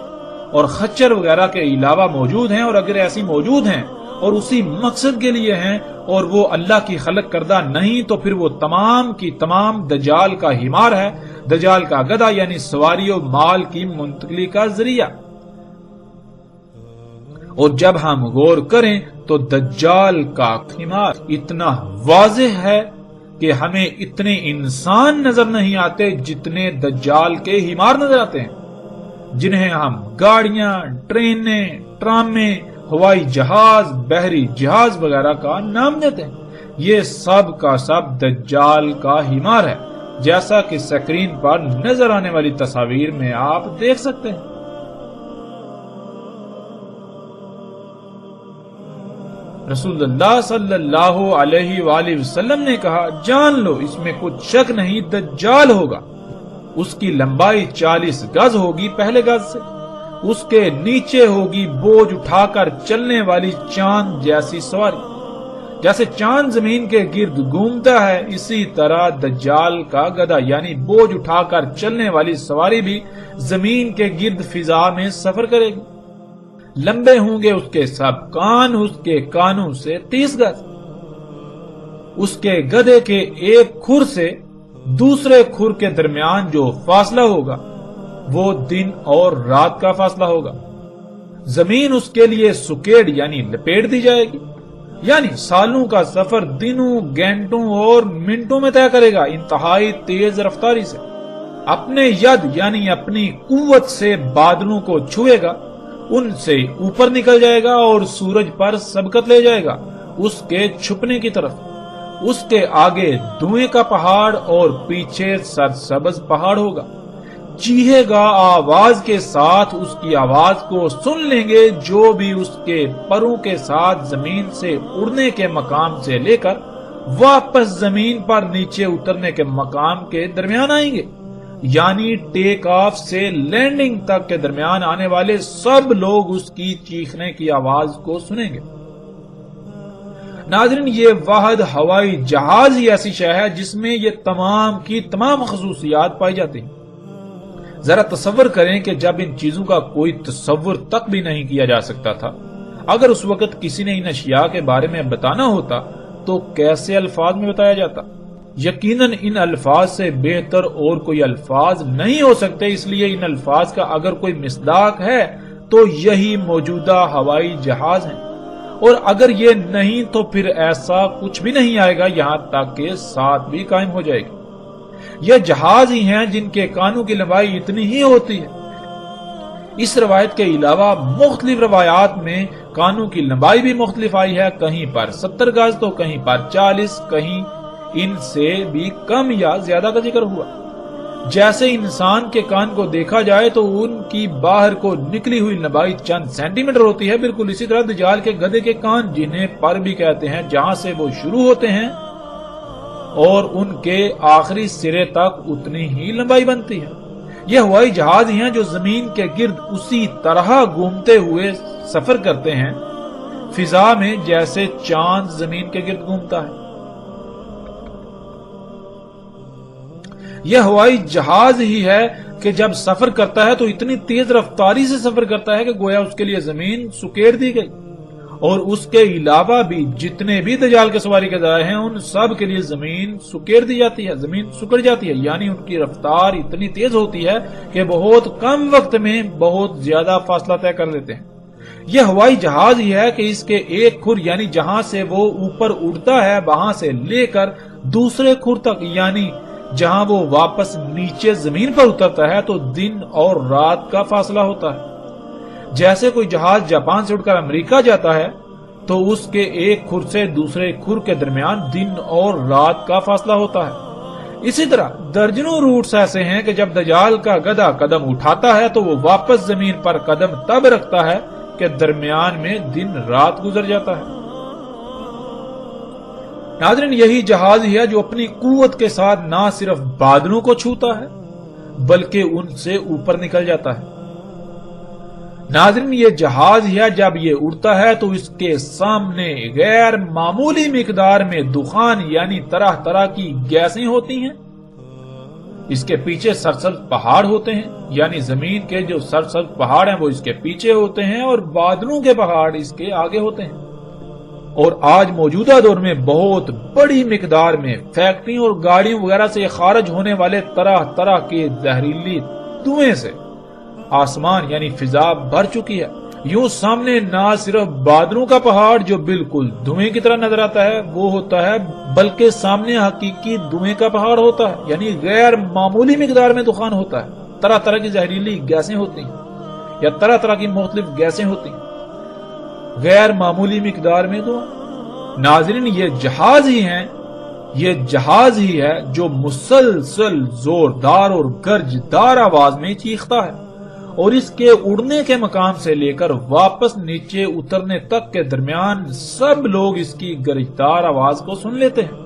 Speaker 1: اور خچر وغیرہ کے علاوہ موجود ہیں، اور اگر ایسی موجود ہیں اور اسی مقصد کے لیے ہیں اور وہ اللہ کی خلق کردہ نہیں، تو پھر وہ تمام کی تمام دجال کا ہمار ہے، دجال کا گدھا یعنی سواری و مال کی منتقلی کا ذریعہ۔ اور جب ہم غور کریں تو دجال کا ہمار اتنا واضح ہے کہ ہمیں اتنے انسان نظر نہیں آتے جتنے دجال کے ہمار نظر آتے ہیں، جنہیں ہم گاڑیاں، ٹرینیں، ٹرامیں، ہوائی جہاز، بحری جہاز وغیرہ کا نام دیتے ہیں۔ یہ سب کا سب دجال کا ہمار ہے، جیسا کہ سکرین پر نظر آنے والی تصاویر میں آپ دیکھ سکتے ہیں۔ رسول اللہ صلی اللہ علیہ وآلہ وسلم نے کہا، جان لو اس میں کچھ شک نہیں، دجال ہوگا۔ اس کی لمبائی 40 گز ہوگی پہلے گز سے، اس کے نیچے ہوگی بوجھ اٹھا کر چلنے والی چاند جیسی سواری۔ جیسے چاند زمین کے گرد گھومتا ہے، اسی طرح دجال کا گدھا یعنی بوجھ اٹھا کر چلنے والی سواری بھی زمین کے گرد فضا میں سفر کرے گی۔ لمبے ہوں گے اس کے سب کان، اس کے کانوں سے 30 گز۔ اس کے گدھے کے ایک کھر سے دوسرے کھر کے درمیان جو فاصلہ ہوگا وہ دن اور رات کا فاصلہ ہوگا۔ زمین اس کے لیے سکیڑ یعنی لپیٹ دی جائے گی، یعنی سالوں کا سفر دنوں، گھنٹوں اور منٹوں میں طے کرے گا، انتہائی تیز رفتاری سے۔ اپنے ید یعنی اپنی قوت سے بادلوں کو چھوئے گا، ان سے اوپر نکل جائے گا اور سورج پر سبقت لے جائے گا اس کے چھپنے کی طرف۔ اس کے آگے دھوئیں کا پہاڑ اور پیچھے سرسبز پہاڑ ہوگا۔ چیخے گا آواز کے ساتھ، اس کی آواز کو سن لیں گے جو بھی اس کے پروں کے ساتھ زمین سے اڑنے کے مقام سے لے کر واپس زمین پر نیچے اترنے کے مقام کے درمیان آئیں گے، یعنی ٹیک آف سے لینڈنگ تک کے درمیان آنے والے سب لوگ اس کی چیخنے کی آواز کو سنیں گے۔ ناظرین، یہ واحد ہوائی جہاز ہی ایسی شے ہے جس میں یہ تمام کی تمام خصوصیات پائی جاتی ہیں۔ ذرا تصور کریں کہ جب ان چیزوں کا کوئی تصور تک بھی نہیں کیا جا سکتا تھا، اگر اس وقت کسی نے ان اشیاء کے بارے میں بتانا ہوتا تو کیسے الفاظ میں بتایا جاتا؟ یقیناً ان الفاظ سے بہتر اور کوئی الفاظ نہیں ہو سکتے، اس لیے ان الفاظ کا اگر کوئی مصداق ہے تو یہی موجودہ ہوائی جہاز ہیں، اور اگر یہ نہیں تو پھر ایسا کچھ بھی نہیں آئے گا یہاں تک کہ ساتھ بھی قائم ہو جائے گی۔ یہ جہاز ہی ہیں جن کے کانوں کی لمبائی اتنی ہی ہوتی ہے۔ اس روایت کے علاوہ مختلف روایات میں کانوں کی لمبائی بھی مختلف آئی ہے، کہیں پر 70 گز تو کہیں پر 40، کہیں ان سے بھی کم یا زیادہ کا ذکر ہوا۔ جیسے انسان کے کان کو دیکھا جائے تو ان کی باہر کو نکلی ہوئی لمبائی چند سینٹی میٹر ہوتی ہے، بالکل اسی طرح دجال کے گدھے کے کان، جنہیں پر بھی کہتے ہیں، جہاں سے وہ شروع ہوتے ہیں اور ان کے آخری سرے تک اتنی ہی لمبائی بنتی ہے۔ یہ ہوائی جہاز ہی ہیں جو زمین کے گرد اسی طرح گھومتے ہوئے سفر کرتے ہیں فضا میں جیسے چاند زمین کے گرد گھومتا ہے۔ یہ ہوائی جہاز ہی ہے کہ جب سفر کرتا ہے تو اتنی تیز رفتاری سے سفر کرتا ہے کہ گویا اس کے لیے زمین سکیڑ دی گئی، اور اس کے علاوہ بھی جتنے بھی دجال کے سواری کے ذرائع ہیں ان سب کے لیے زمین سکیڑ دی جاتی ہے، زمین سکڑ جاتی ہے، یعنی ان کی رفتار اتنی تیز ہوتی ہے کہ بہت کم وقت میں بہت زیادہ فاصلہ طے کر لیتے ہیں۔ یہ ہوائی جہاز ہی ہے کہ اس کے ایک کھر یعنی جہاں سے وہ اوپر اڑتا ہے وہاں سے لے کر دوسرے کھر تک، یعنی جہاں وہ واپس نیچے زمین پر اترتا ہے تو دن اور رات کا فاصلہ ہوتا ہے۔ جیسے کوئی جہاز جاپان سے اڑ کر امریکہ جاتا ہے تو اس کے ایک کھر سے دوسرے کھر کے درمیان دن اور رات کا فاصلہ ہوتا ہے۔ اسی طرح درجنوں روٹس ایسے ہیں کہ جب دجال کا گدھا قدم اٹھاتا ہے تو وہ واپس زمین پر قدم تب رکھتا ہے کہ درمیان میں دن رات گزر جاتا ہے۔ ناظرین، یہی جہاز ہی ہے جو اپنی قوت کے ساتھ نہ صرف بادلوں کو چھوتا ہے بلکہ ان سے اوپر نکل جاتا ہے۔ ناظرین، یہ جہاز ہی ہے جب یہ اڑتا ہے تو اس کے سامنے غیر معمولی مقدار میں دخان یعنی طرح طرح کی گیسیں ہوتی ہیں، اس کے پیچھے سرسبز پہاڑ ہوتے ہیں، یعنی زمین کے جو سرسبز پہاڑ ہیں وہ اس کے پیچھے ہوتے ہیں اور بادلوں کے پہاڑ اس کے آگے ہوتے ہیں۔ اور آج موجودہ دور میں بہت بڑی مقدار میں فیکٹریوں اور گاڑیوں وغیرہ سے خارج ہونے والے طرح طرح کے زہریلی دھوئیں سے آسمان یعنی فضا بھر چکی ہے۔ یوں سامنے نہ صرف بادلوں کا پہاڑ جو بالکل دھوئیں کی طرح نظر آتا ہے وہ ہوتا ہے، بلکہ سامنے حقیقی دھوئیں کا پہاڑ ہوتا ہے، یعنی غیر معمولی مقدار میں دخان ہوتا ہے، طرح طرح کی زہریلی گیسیں ہوتی ہیں یا طرح طرح کی مختلف گیسیں ہوتی ہیں، غیر معمولی مقدار میں دھواں۔ ناظرین، یہ جہاز ہی ہے جو مسلسل زوردار اور گرجدار آواز میں چیختا ہے، اور اس کے اڑنے کے مقام سے لے کر واپس نیچے اترنے تک کے درمیان سب لوگ اس کی گرجدار آواز کو سن لیتے ہیں،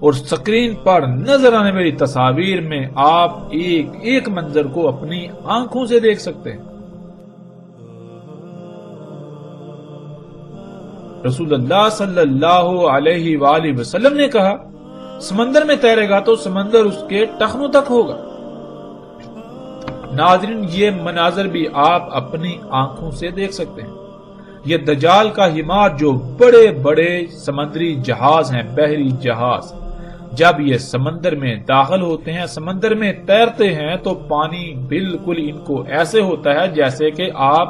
Speaker 1: اور سکرین پر نظر آنے والی تصاویر میں آپ ایک ایک منظر کو اپنی آنکھوں سے دیکھ سکتے ہیں۔ رسول اللہ صلی اللہ علیہ وآلہ وسلم نے کہا، سمندر میں تیرے گا تو سمندر اس کے ٹخنوں تک ہوگا۔ ناظرین، یہ مناظر بھی آپ اپنی آنکھوں سے دیکھ سکتے ہیں۔ یہ دجال کا حمار جو بڑے بڑے سمندری جہاز ہیں، بحری جہاز، جب یہ سمندر میں داخل ہوتے ہیں، سمندر میں تیرتے ہیں تو پانی بالکل ان کو ایسے ہوتا ہے جیسے کہ آپ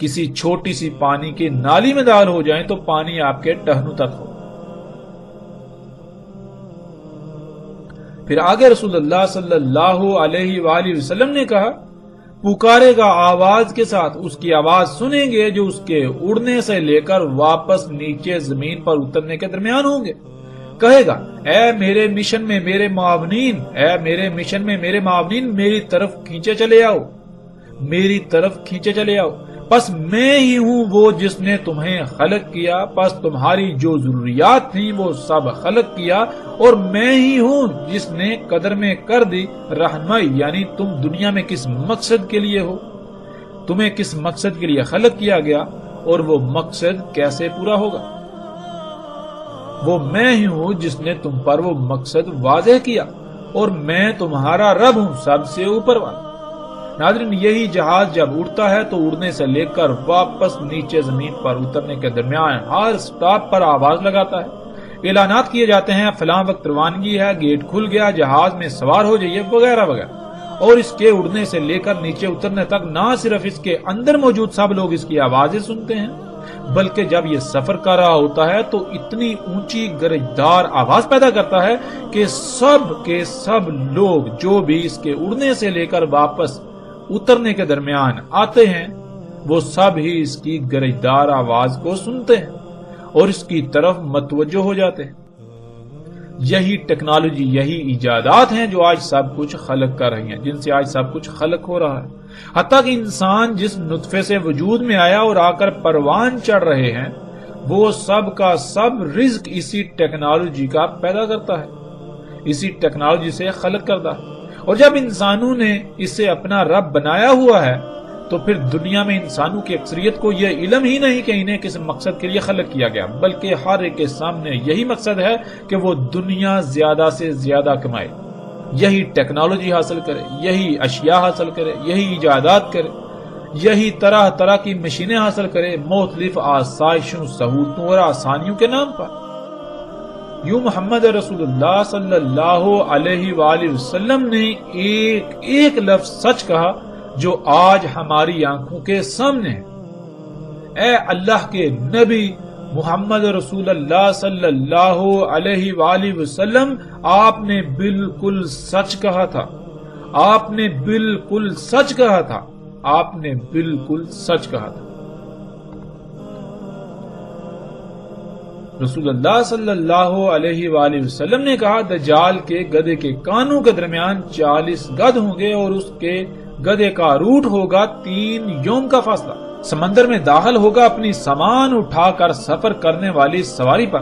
Speaker 1: کسی چھوٹی سی پانی کی نالی میں داخل ہو جائیں تو پانی آپ کے ٹہنوں تک ہو۔ پھر آگے رسول اللہ صلی اللہ علیہ وآلہ وسلم نے کہا، پکارے گا آواز کے ساتھ، اس کی آواز سنیں گے جو اس کے اڑنے سے لے کر واپس نیچے زمین پر اترنے کے درمیان ہوں گے۔ کہے گا، اے میرے مشن میں میرے معاونین، میری طرف کھینچے چلے آؤ، پس میں ہی ہوں وہ جس نے تمہیں خلق کیا، پس تمہاری جو ضروریات تھیں وہ سب خلق کیا، اور میں ہی ہوں جس نے قدر میں کر دی رہنمائی، یعنی تم دنیا میں کس مقصد کے لیے ہو، تمہیں کس مقصد کے لیے خلق کیا گیا اور وہ مقصد کیسے پورا ہوگا۔ وہ میں ہی ہوں جس نے تم پر وہ مقصد واضح کیا، اور میں تمہارا رب ہوں، سب سے اوپر والا۔ ناظرین، یہی جہاز جب اڑتا ہے تو اڑنے سے لے کر واپس نیچے زمین پر اترنے کے درمیان ہر سٹاپ پر آواز لگاتا ہے، اعلانات کیے جاتے ہیں، فلاں وقت روانگی ہے، گیٹ کھل گیا، جہاز میں سوار ہو جائیے، وغیرہ وغیرہ۔ اور اس کے اڑنے سے لے کر نیچے اترنے تک نہ صرف اس کے اندر موجود سب لوگ اس کی آوازیں سنتے ہیں، بلکہ جب یہ سفر کر رہا ہوتا ہے تو اتنی اونچی گرجدار آواز پیدا کرتا ہے کہ سب کے سب لوگ جو بھی اس کے اڑنے سے لے کر واپس اترنے کے درمیان آتے ہیں وہ سب ہی اس کی گرجدار آواز کو سنتے ہیں اور اس کی طرف متوجہ ہو جاتے ہیں۔ یہی ٹیکنالوجی، یہی ایجادات ہیں جو آج سب کچھ خلق کر رہی ہیں، جن سے آج سب کچھ خلق ہو رہا ہے۔ حتیٰ کہ انسان جس نطفے سے وجود میں آیا اور آ کر پروان چڑھ رہے ہیں، وہ سب کا سب رزق اسی ٹیکنالوجی کا پیدا کرتا ہے، اسی ٹیکنالوجی سے خلق کرتا ہے۔ اور جب انسانوں نے اسے اپنا رب بنایا ہوا ہے تو پھر دنیا میں انسانوں کی اکثریت کو یہ علم ہی نہیں کہ انہیں کس مقصد کے لیے خلق کیا گیا، بلکہ ہر ایک کے سامنے یہی مقصد ہے کہ وہ دنیا زیادہ سے زیادہ کمائے، یہی ٹیکنالوجی حاصل کرے، یہی اشیاء حاصل کرے، یہی ایجادات کرے، یہی طرح طرح کی مشینیں حاصل کرے، مختلف آسائشوں، سہولتوں اور آسانیوں کے نام پر۔ یوں محمد رسول اللہ صلی اللہ علیہ وآلہ وسلم نے ایک ایک لفظ سچ کہا جو آج ہماری آنکھوں کے سامنے ہے۔ اے اللہ کے نبی محمد رسول اللہ صلی اللہ علیہ وآلہ وسلم، آپ نے بالکل سچ کہا تھا، آپ نے بالکل سچ کہا تھا، آپ نے بالکل سچ کہا تھا۔ رسول اللہ صلی اللہ علیہ وآلہ وسلم نے کہا، دجال کے گدھے کے کانوں کے درمیان 40 گدھ ہوں گے اور اس کے گدھے کا روٹ ہوگا 3 یوم کا فاصلہ۔ سمندر میں داخل ہوگا اپنی سامان اٹھا کر سفر کرنے والی سواری پر۔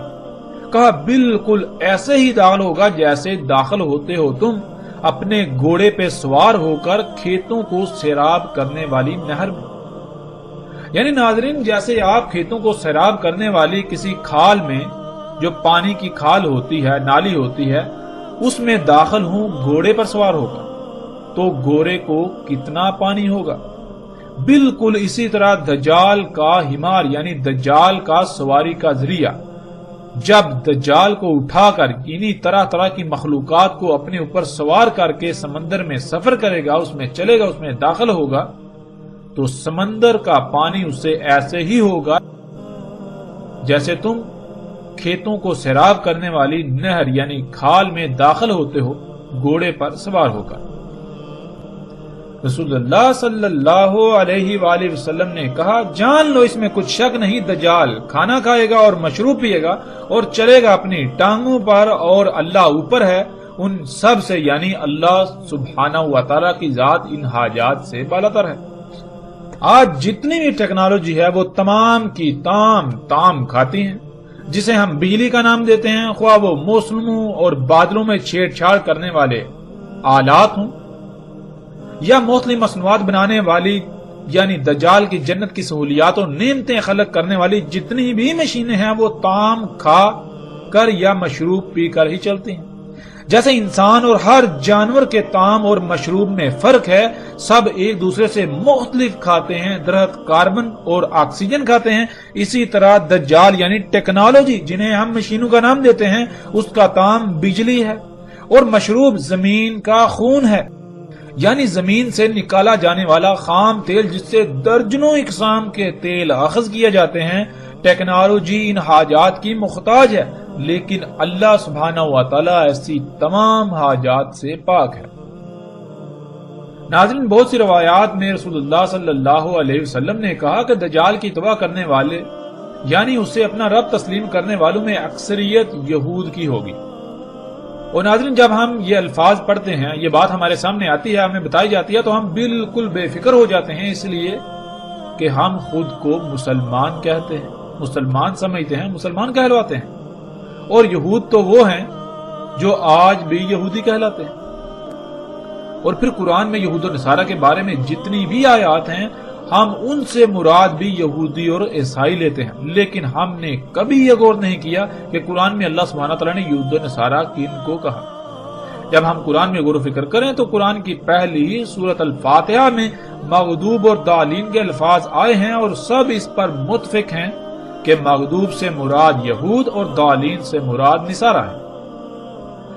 Speaker 1: کہا بالکل ایسے ہی داخل ہوگا جیسے داخل ہوتے ہو تم اپنے گھوڑے پہ سوار ہو کر کھیتوں کو سیراب کرنے والی نہر میں۔ یعنی ناظرین، جیسے آپ کھیتوں کو سیراب کرنے والی کسی کھال میں، جو پانی کی کھال ہوتی ہے، نالی ہوتی ہے، اس میں داخل ہوں گھوڑے پر سوار ہوگا تو گھوڑے کو کتنا پانی ہوگا، بالکل اسی طرح دجال کا حمار یعنی دجال کا سواری کا ذریعہ جب دجال کو اٹھا کر انہی طرح طرح کی مخلوقات کو اپنے اوپر سوار کر کے سمندر میں سفر کرے گا، اس میں چلے گا، اس میں داخل ہوگا، تو سمندر کا پانی اس سے ایسے ہی ہوگا جیسے تم کھیتوں کو سیراب کرنے والی نہر یعنی کھال میں داخل ہوتے ہو گھوڑے پر سوار ہو کر۔ رسول اللہ صلی اللہ علیہ وآلہ وسلم نے کہا، جان لو اس میں کچھ شک نہیں، دجال کھانا کھائے گا اور مشروب پیے گا اور چلے گا اپنی ٹانگوں پر، اور اللہ اوپر ہے ان سب سے یعنی اللہ سبحانہ و تعالیٰ کی ذات ان حاجات سے بالاتر ہے۔ آج جتنی بھی ٹیکنالوجی ہے وہ تمام کی تام کھاتی ہیں، جسے ہم بجلی کا نام دیتے ہیں، خواہ وہ موسموں اور بادلوں میں چھیڑ چھاڑ کرنے والے آلات ہوں یا مختلف مصنوعات بنانے والی یعنی دجال کی جنت کی سہولیات اور نعمتیں خلق کرنے والی جتنی بھی مشینیں ہیں وہ تام کھا کر یا مشروب پی کر ہی چلتی ہیں۔ جیسے انسان اور ہر جانور کے طعام اور مشروب میں فرق ہے، سب ایک دوسرے سے مختلف کھاتے ہیں، درخت کاربن اور آکسیجن کھاتے ہیں، اسی طرح دجال یعنی ٹیکنالوجی جنہیں ہم مشینوں کا نام دیتے ہیں اس کا طعام بجلی ہے اور مشروب زمین کا خون ہے، یعنی زمین سے نکالا جانے والا خام تیل جس سے درجنوں اقسام کے تیل اخذ کیے جاتے ہیں۔ ٹیکنالوجی ان حاجات کی محتاج ہے، لیکن اللہ سبحانہ و تعالیٰ ایسی تمام حاجات سے پاک ہے۔ ناظرین، بہت سی روایات میں رسول اللہ صلی اللہ علیہ وسلم نے کہا کہ دجال کی توبہ کرنے والے یعنی اسے اپنا رب تسلیم کرنے والوں میں اکثریت یہود کی ہوگی۔ اور ناظرین، جب ہم یہ الفاظ پڑھتے ہیں، یہ بات ہمارے سامنے آتی ہے، ہمیں بتائی جاتی ہے، تو ہم بالکل بے فکر ہو جاتے ہیں، اس لیے کہ ہم خود کو مسلمان کہتے ہیں، مسلمان سمجھتے ہیں، مسلمان کہلواتے ہیں، اور یہود تو وہ ہیں جو آج بھی یہودی کہلاتے ہیں۔ اور پھر قرآن میں یہود و نصارہ کے بارے میں جتنی بھی آیات ہیں ہم ان سے مراد بھی یہودی اور عیسائی لیتے ہیں، لیکن ہم نے کبھی یہ غور نہیں کیا کہ قرآن میں اللہ سبحانہ تعالیٰ نے یہود و نصارہ کن کو کہا۔ جب ہم قرآن میں غور و فکر کریں تو قرآن کی پہلی سورۃ الفاتحہ میں مغضوب اور ضالین کے الفاظ آئے ہیں، اور سب اس پر متفق ہیں کہ مغضوب سے مراد یہود اور ضالین سے مراد نصارہ ہے۔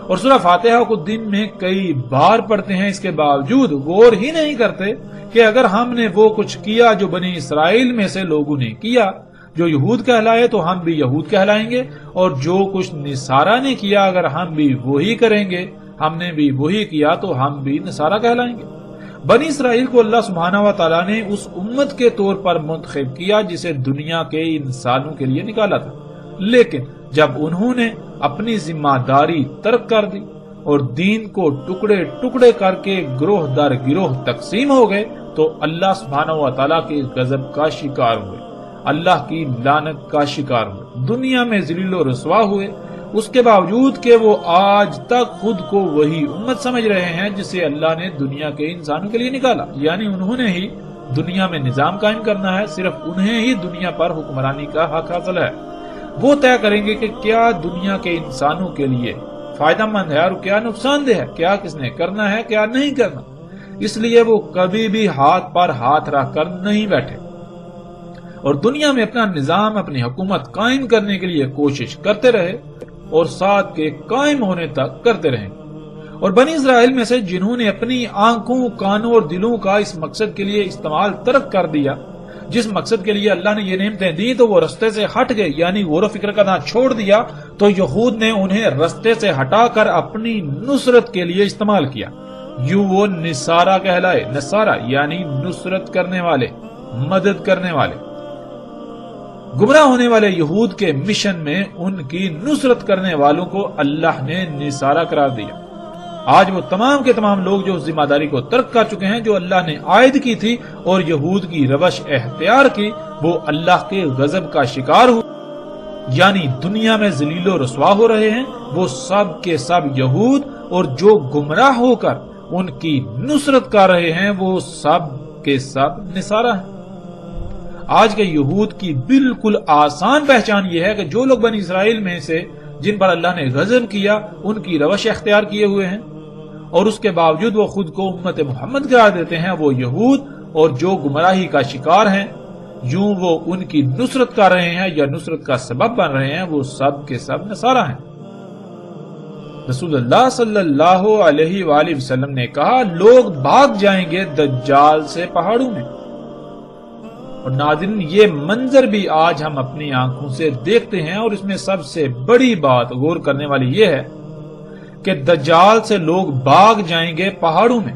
Speaker 1: اور سورہ فاتحہ کو دن میں کئی بار پڑھتے ہیں، اس کے باوجود غور ہی نہیں کرتے کہ اگر ہم نے وہ کچھ کیا جو بنی اسرائیل میں سے لوگوں نے کیا، جو یہود کہلائے تو ہم بھی یہود کہلائیں گے، اور جو کچھ نصارہ نے کیا اگر ہم بھی وہی کریں گے، ہم نے بھی وہی کیا تو ہم بھی نصارہ کہلائیں گے۔ بنی اسرائیل کو اللہ سبحانہ و تعالیٰ نے اس امت کے طور پر منتخب کیا جسے دنیا کے انسانوں کے لیے نکالا تھا، لیکن جب انہوں نے اپنی ذمہ داری ترک کر دی اور دین کو ٹکڑے ٹکڑے کر کے گروہ در گروہ تقسیم ہو گئے تو اللہ سبحانہ و تعالیٰ کے غضب کا شکار ہوئے، اللہ کی لعنت کا شکار ہوئے، دنیا میں ذلیل و رسوا ہوئے، اس کے باوجود کہ وہ آج تک خود کو وہی امت سمجھ رہے ہیں جسے اللہ نے دنیا کے انسانوں کے لیے نکالا، یعنی انہوں نے ہی دنیا میں نظام قائم کرنا ہے، صرف انہیں ہی دنیا پر حکمرانی کا حق حاصل ہے۔ وہ طے کریں گے کہ کیا دنیا کے انسانوں کے لیے فائدہ مند ہے اور کیا نقصان دہ ہے، کیا کس نے کرنا ہے کیا نہیں کرنا، اس لیے وہ کبھی بھی ہاتھ پر ہاتھ رکھ کر نہیں بیٹھے اور دنیا میں اپنا نظام، اپنی حکومت قائم کرنے کے لیے کوشش کرتے رہے اور ساتھ کے قائم ہونے تک کرتے رہیں۔ اور بنی اسرائیل میں سے جنہوں نے اپنی آنکھوں، کانوں اور دلوں کا اس مقصد کے لیے استعمال ترک کر دیا جس مقصد کے لیے اللہ نے یہ نعمتیں دی، تو وہ رستے سے ہٹ گئے، یعنی غور و فکر کرنا چھوڑ دیا، تو یہود نے انہیں رستے سے ہٹا کر اپنی نصرت کے لیے استعمال کیا، یوں وہ نصارہ کہلائے۔ نصارہ یعنی نصرت کرنے والے، مدد کرنے والے۔ گمراہ ہونے والے یہود کے مشن میں ان کی نصرت کرنے والوں کو اللہ نے نصارہ قرار دیا۔ آج وہ تمام کے تمام لوگ جو ذمہ داری کو ترک کر چکے ہیں جو اللہ نے عائد کی تھی اور یہود کی روش اختیار کی، وہ اللہ کے غضب کا شکار ہوئے، یعنی دنیا میں ذلیل و رسوا ہو رہے ہیں، وہ سب کے سب یہود، اور جو گمراہ ہو کر ان کی نصرت کر رہے ہیں وہ سب کے سب نصارہ ہیں۔ آج کے یہود کی بالکل آسان پہچان یہ ہے کہ جو لوگ بنی اسرائیل میں سے جن پر اللہ نے غضب کیا ان کی روش اختیار کیے ہوئے ہیں اور اس کے باوجود وہ خود کو امت محمد قرار دیتے ہیں، وہ یہود اور جو گمراہی کا شکار ہیں، یوں وہ ان کی نصرت کر رہے ہیں یا نصرت کا سبب بن رہے ہیں، وہ سب کے سب نصارہ ہیں۔ رسول اللہ صلی اللہ علیہ وآلہ وسلم نے کہا، لوگ بھاگ جائیں گے دجال سے پہاڑوں میں۔ اور ناظرین، یہ منظر بھی آج ہم اپنی آنکھوں سے دیکھتے ہیں، اور اس میں سب سے بڑی بات غور کرنے والی یہ ہے کہ دجال سے لوگ بھاگ جائیں گے پہاڑوں میں۔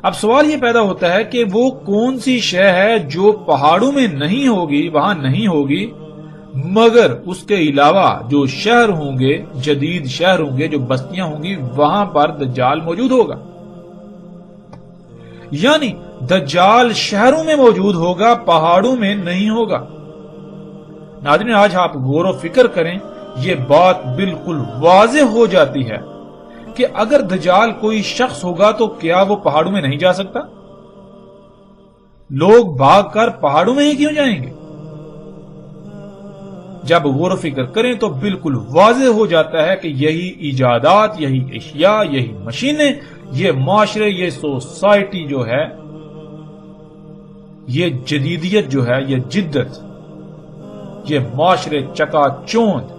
Speaker 1: اب سوال یہ پیدا ہوتا ہے کہ وہ کون سی شے ہے جو پہاڑوں میں نہیں ہوگی، وہاں نہیں ہوگی، مگر اس کے علاوہ جو شہر ہوں گے، جدید شہر ہوں گے، جو بستیاں ہوں گی، وہاں پر دجال موجود ہوگا۔ یعنی دجال شہروں میں موجود ہوگا، پہاڑوں میں نہیں ہوگا۔ ناظرین، آج آپ غور و فکر کریں، یہ بات بالکل واضح ہو جاتی ہے کہ اگر دجال کوئی شخص ہوگا تو کیا وہ پہاڑوں میں نہیں جا سکتا؟ لوگ بھاگ کر پہاڑوں میں ہی کیوں جائیں گے؟ جب غور و فکر کریں تو بالکل واضح ہو جاتا ہے کہ یہی ایجادات، یہی اشیاء، یہی مشینیں، یہ معاشرے، یہ سوسائٹی جو ہے، یہ جدیدیت جو ہے، یہ جدت، یہ معاشرے چکا چوند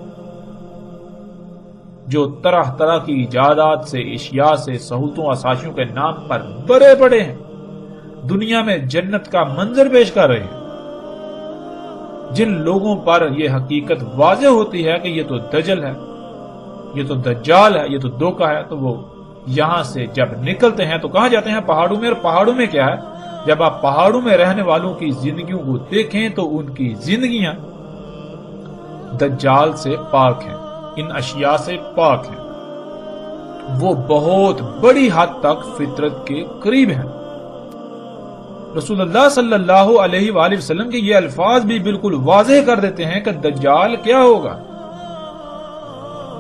Speaker 1: جو طرح طرح کی ایجادات سے، اشیاء سے، سہولتوں، آسائشوں کے نام پر بڑے بڑے ہیں، دنیا میں جنت کا منظر پیش کر رہے ہیں۔ جن لوگوں پر یہ حقیقت واضح ہوتی ہے کہ یہ تو دجل ہے، یہ تو دجال ہے، یہ تو دھوکہ ہے، تو وہ یہاں سے جب نکلتے ہیں تو کہاں جاتے ہیں؟ پہاڑوں میں۔ اور پہاڑوں میں کیا ہے؟ جب آپ پہاڑوں میں رہنے والوں کی زندگیوں کو دیکھیں تو ان کی زندگیاں دجال سے پاک ہیں، ان اشیاء سے پاک ہیں، وہ بہت بڑی حد تک فطرت کے قریب ہیں۔ رسول اللہ صلی اللہ علیہ وآلہ وسلم کے یہ الفاظ بھی بالکل واضح کر دیتے ہیں کہ دجال کیا ہوگا۔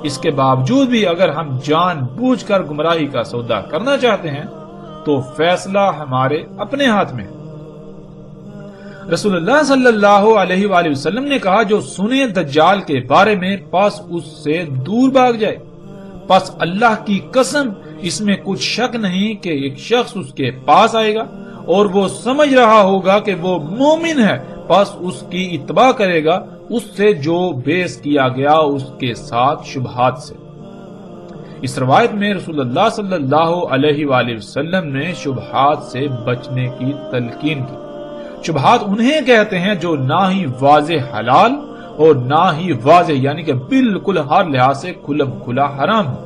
Speaker 1: اس کے باوجود بھی اگر ہم جان بوجھ کر گمراہی کا سودا کرنا چاہتے ہیں تو فیصلہ ہمارے اپنے ہاتھ میں۔ رسول اللہ صلی اللہ علیہ وآلہ وسلم نے کہا، جو سنے دجال کے بارے میں پس اس سے دور بھاگ جائے۔ پس اللہ کی قسم، اس میں کچھ شک نہیں کہ ایک شخص اس کے پاس آئے گا اور وہ سمجھ رہا ہوگا کہ وہ مومن ہے، پس اس کی اتباع کرے گا، اس سے جو بیس کیا گیا اس کے ساتھ شبہات سے۔ اس روایت میں رسول اللہ صلی اللہ علیہ وآلہ وسلم نے شبہات سے بچنے کی تلقین کی۔ شبہات انہیں کہتے ہیں جو نہ ہی واضح حلال اور نہ ہی واضح یعنی کہ بالکل ہر لحاظ سے کھلم کھلا حرام ہو،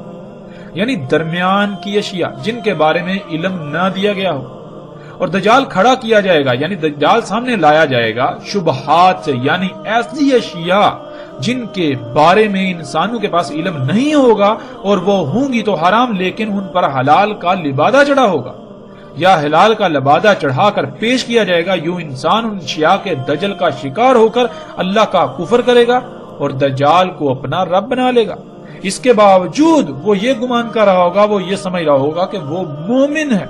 Speaker 1: یعنی درمیان کی اشیاء جن کے بارے میں علم نہ دیا گیا ہو۔ اور دجال کھڑا کیا جائے گا، یعنی دجال سامنے لایا جائے گا شبہات سے، یعنی ایسی اشیاء جن کے بارے میں انسانوں کے پاس علم نہیں ہوگا، اور وہ ہوں گی تو حرام، لیکن ان پر حلال کا لبادہ چڑھا ہوگا یا حلال کا لبادہ چڑھا کر پیش کیا جائے گا۔ یوں انسان ان اشیاء کے دجل کا شکار ہو کر اللہ کا کفر کرے گا اور دجال کو اپنا رب بنا لے گا۔ اس کے باوجود وہ یہ گمان کر رہا ہوگا، وہ یہ سمجھ رہا ہوگا کہ وہ مومن ہے،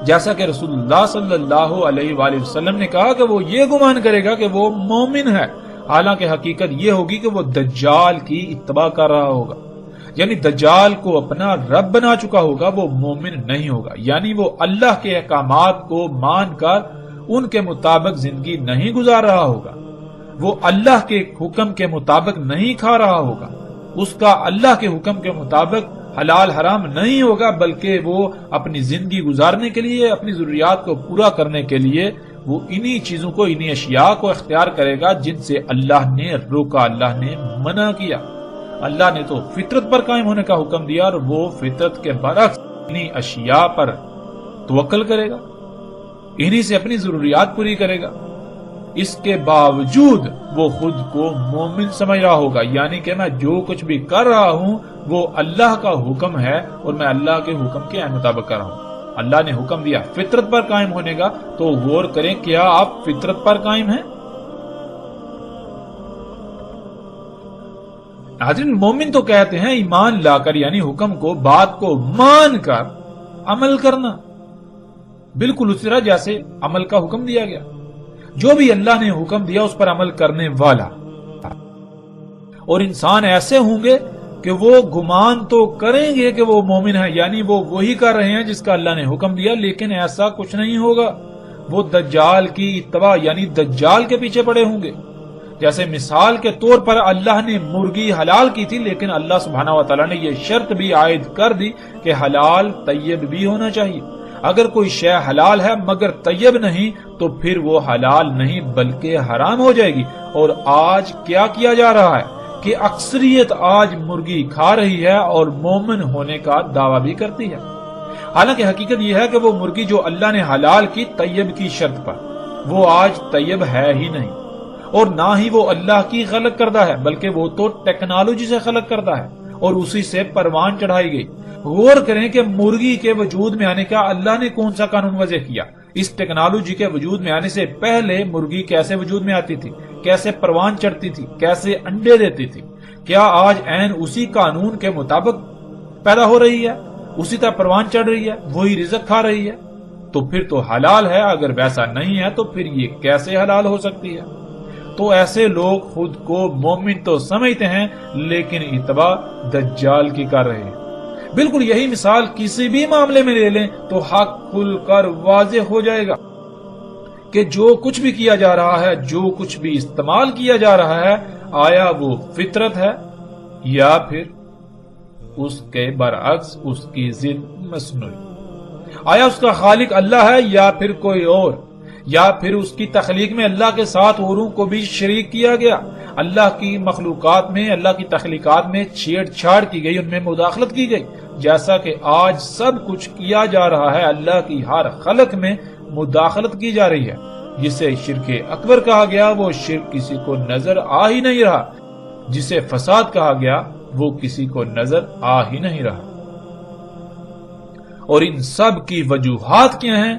Speaker 1: جیسا کہ رسول اللہ صلی اللہ علیہ وآلہ وسلم نے کہا کہ وہ یہ گمان کرے گا کہ وہ مومن ہے، حالانکہ حقیقت یہ ہوگی کہ وہ دجال کی اتباع کر رہا ہوگا، یعنی دجال کو اپنا رب بنا چکا ہوگا، وہ مومن نہیں ہوگا، یعنی وہ اللہ کے احکامات کو مان کر ان کے مطابق زندگی نہیں گزار رہا ہوگا، وہ اللہ کے حکم کے مطابق نہیں کھا رہا ہوگا، اس کا اللہ کے حکم کے مطابق حلال حرام نہیں ہوگا، بلکہ وہ اپنی زندگی گزارنے کے لیے، اپنی ضروریات کو پورا کرنے کے لیے وہ انہی چیزوں کو، انہی اشیاء کو اختیار کرے گا جن سے اللہ نے روکا، اللہ نے منع کیا۔ اللہ نے تو فطرت پر قائم ہونے کا حکم دیا اور وہ فطرت کے برعکس انہی اشیاء پر توکل کرے گا، انہی سے اپنی ضروریات پوری کرے گا۔ اس کے باوجود وہ خود کو مومن سمجھ رہا ہوگا، یعنی کہ میں جو کچھ بھی کر رہا ہوں وہ اللہ کا حکم ہے اور میں اللہ کے حکم کے مطابق کر رہا ہوں۔ اللہ نے حکم دیا فطرت پر قائم ہونے کا، تو غور کریں کیا آپ فطرت پر قائم ہیں؟ حضرت مومن تو کہتے ہیں ایمان لا کر، یعنی حکم کو، بات کو مان کر عمل کرنا، بالکل اس طرح جیسے عمل کا حکم دیا گیا، جو بھی اللہ نے حکم دیا اس پر عمل کرنے والا۔ اور انسان ایسے ہوں گے کہ وہ گمان تو کریں گے کہ وہ مومن ہے، یعنی وہ وہی کر رہے ہیں جس کا اللہ نے حکم دیا، لیکن ایسا کچھ نہیں ہوگا. وہ دجال کی اتباع یعنی دجال کے پیچھے پڑے ہوں گے. جیسے مثال کے طور پر اللہ نے مرغی حلال کی تھی، لیکن اللہ سبحانہ و تعالیٰ نے یہ شرط بھی عائد کر دی کہ حلال طیب بھی ہونا چاہیے. اگر کوئی شے حلال ہے مگر طیب نہیں تو پھر وہ حلال نہیں بلکہ حرام ہو جائے گی. اور آج کیا کیا جا رہا ہے کہ اکثریت آج مرغی کھا رہی ہے اور مومن ہونے کا دعویٰ بھی کرتی ہے. حالانکہ حقیقت یہ ہے کہ وہ مرغی جو اللہ نے حلال کی طیب کی شرط پر، وہ آج طیب ہے ہی نہیں، اور نہ ہی وہ اللہ کی خلق کردہ ہے، بلکہ وہ تو ٹیکنالوجی سے خلق کردہ ہے اور اسی سے پروان چڑھائی گئی. غور کریں کہ مرغی کے وجود میں آنے کا اللہ نے کون سا قانون وضع کیا. اس ٹیکنالوجی کے وجود میں آنے سے پہلے مرغی کیسے وجود میں آتی تھی، کیسے پروان چڑھتی تھی، کیسے انڈے دیتی تھی؟ کیا آج عین اسی قانون کے مطابق پیدا ہو رہی ہے، اسی طرح پروان چڑھ رہی ہے، وہی رزق کھا رہی ہے؟ تو پھر تو حلال ہے. اگر ویسا نہیں ہے تو پھر یہ کیسے حلال ہو سکتی ہے؟ تو ایسے لوگ خود کو مومن تو سمجھتے ہیں لیکن اتباع دجال کی کر رہے ہیں. بالکل یہی مثال کسی بھی معاملے میں لے لیں تو حق کھل کر واضح ہو جائے گا کہ جو کچھ بھی کیا جا رہا ہے، جو کچھ بھی استعمال کیا جا رہا ہے، آیا وہ فطرت ہے یا پھر اس کے برعکس اس کی ضد مصنوعی؟ آیا اس کا خالق اللہ ہے یا پھر کوئی اور؟ یا پھر اس کی تخلیق میں اللہ کے ساتھ اوروں کو بھی شریک کیا گیا؟ اللہ کی مخلوقات میں، اللہ کی تخلیقات میں چھیڑ چھاڑ کی گئی، ان میں مداخلت کی گئی، جیسا کہ آج سب کچھ کیا جا رہا ہے. اللہ کی ہر خلق میں مداخلت کی جا رہی ہے. جسے شرک اکبر کہا گیا وہ شرک کسی کو نظر آ ہی نہیں رہا، جسے فساد کہا گیا وہ کسی کو نظر آ ہی نہیں رہا. اور ان سب کی وجوہات کیا ہیں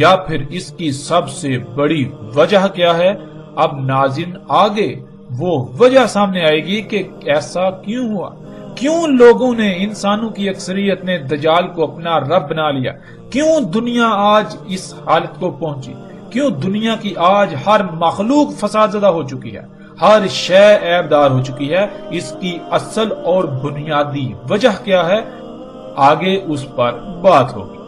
Speaker 1: یا پھر اس کی سب سے بڑی وجہ کیا ہے؟ اب ناظرین آگے وہ وجہ سامنے آئے گی کہ ایسا کیوں ہوا، کیوں لوگوں نے، انسانوں کی اکثریت نے دجال کو اپنا رب بنا لیا، کیوں دنیا آج اس حالت کو پہنچی، کیوں دنیا کی آج ہر مخلوق فساد زدہ ہو چکی ہے، ہر شے عیب دار ہو چکی ہے. اس کی اصل اور بنیادی وجہ کیا ہے؟ آگے اس پر بات ہوگی.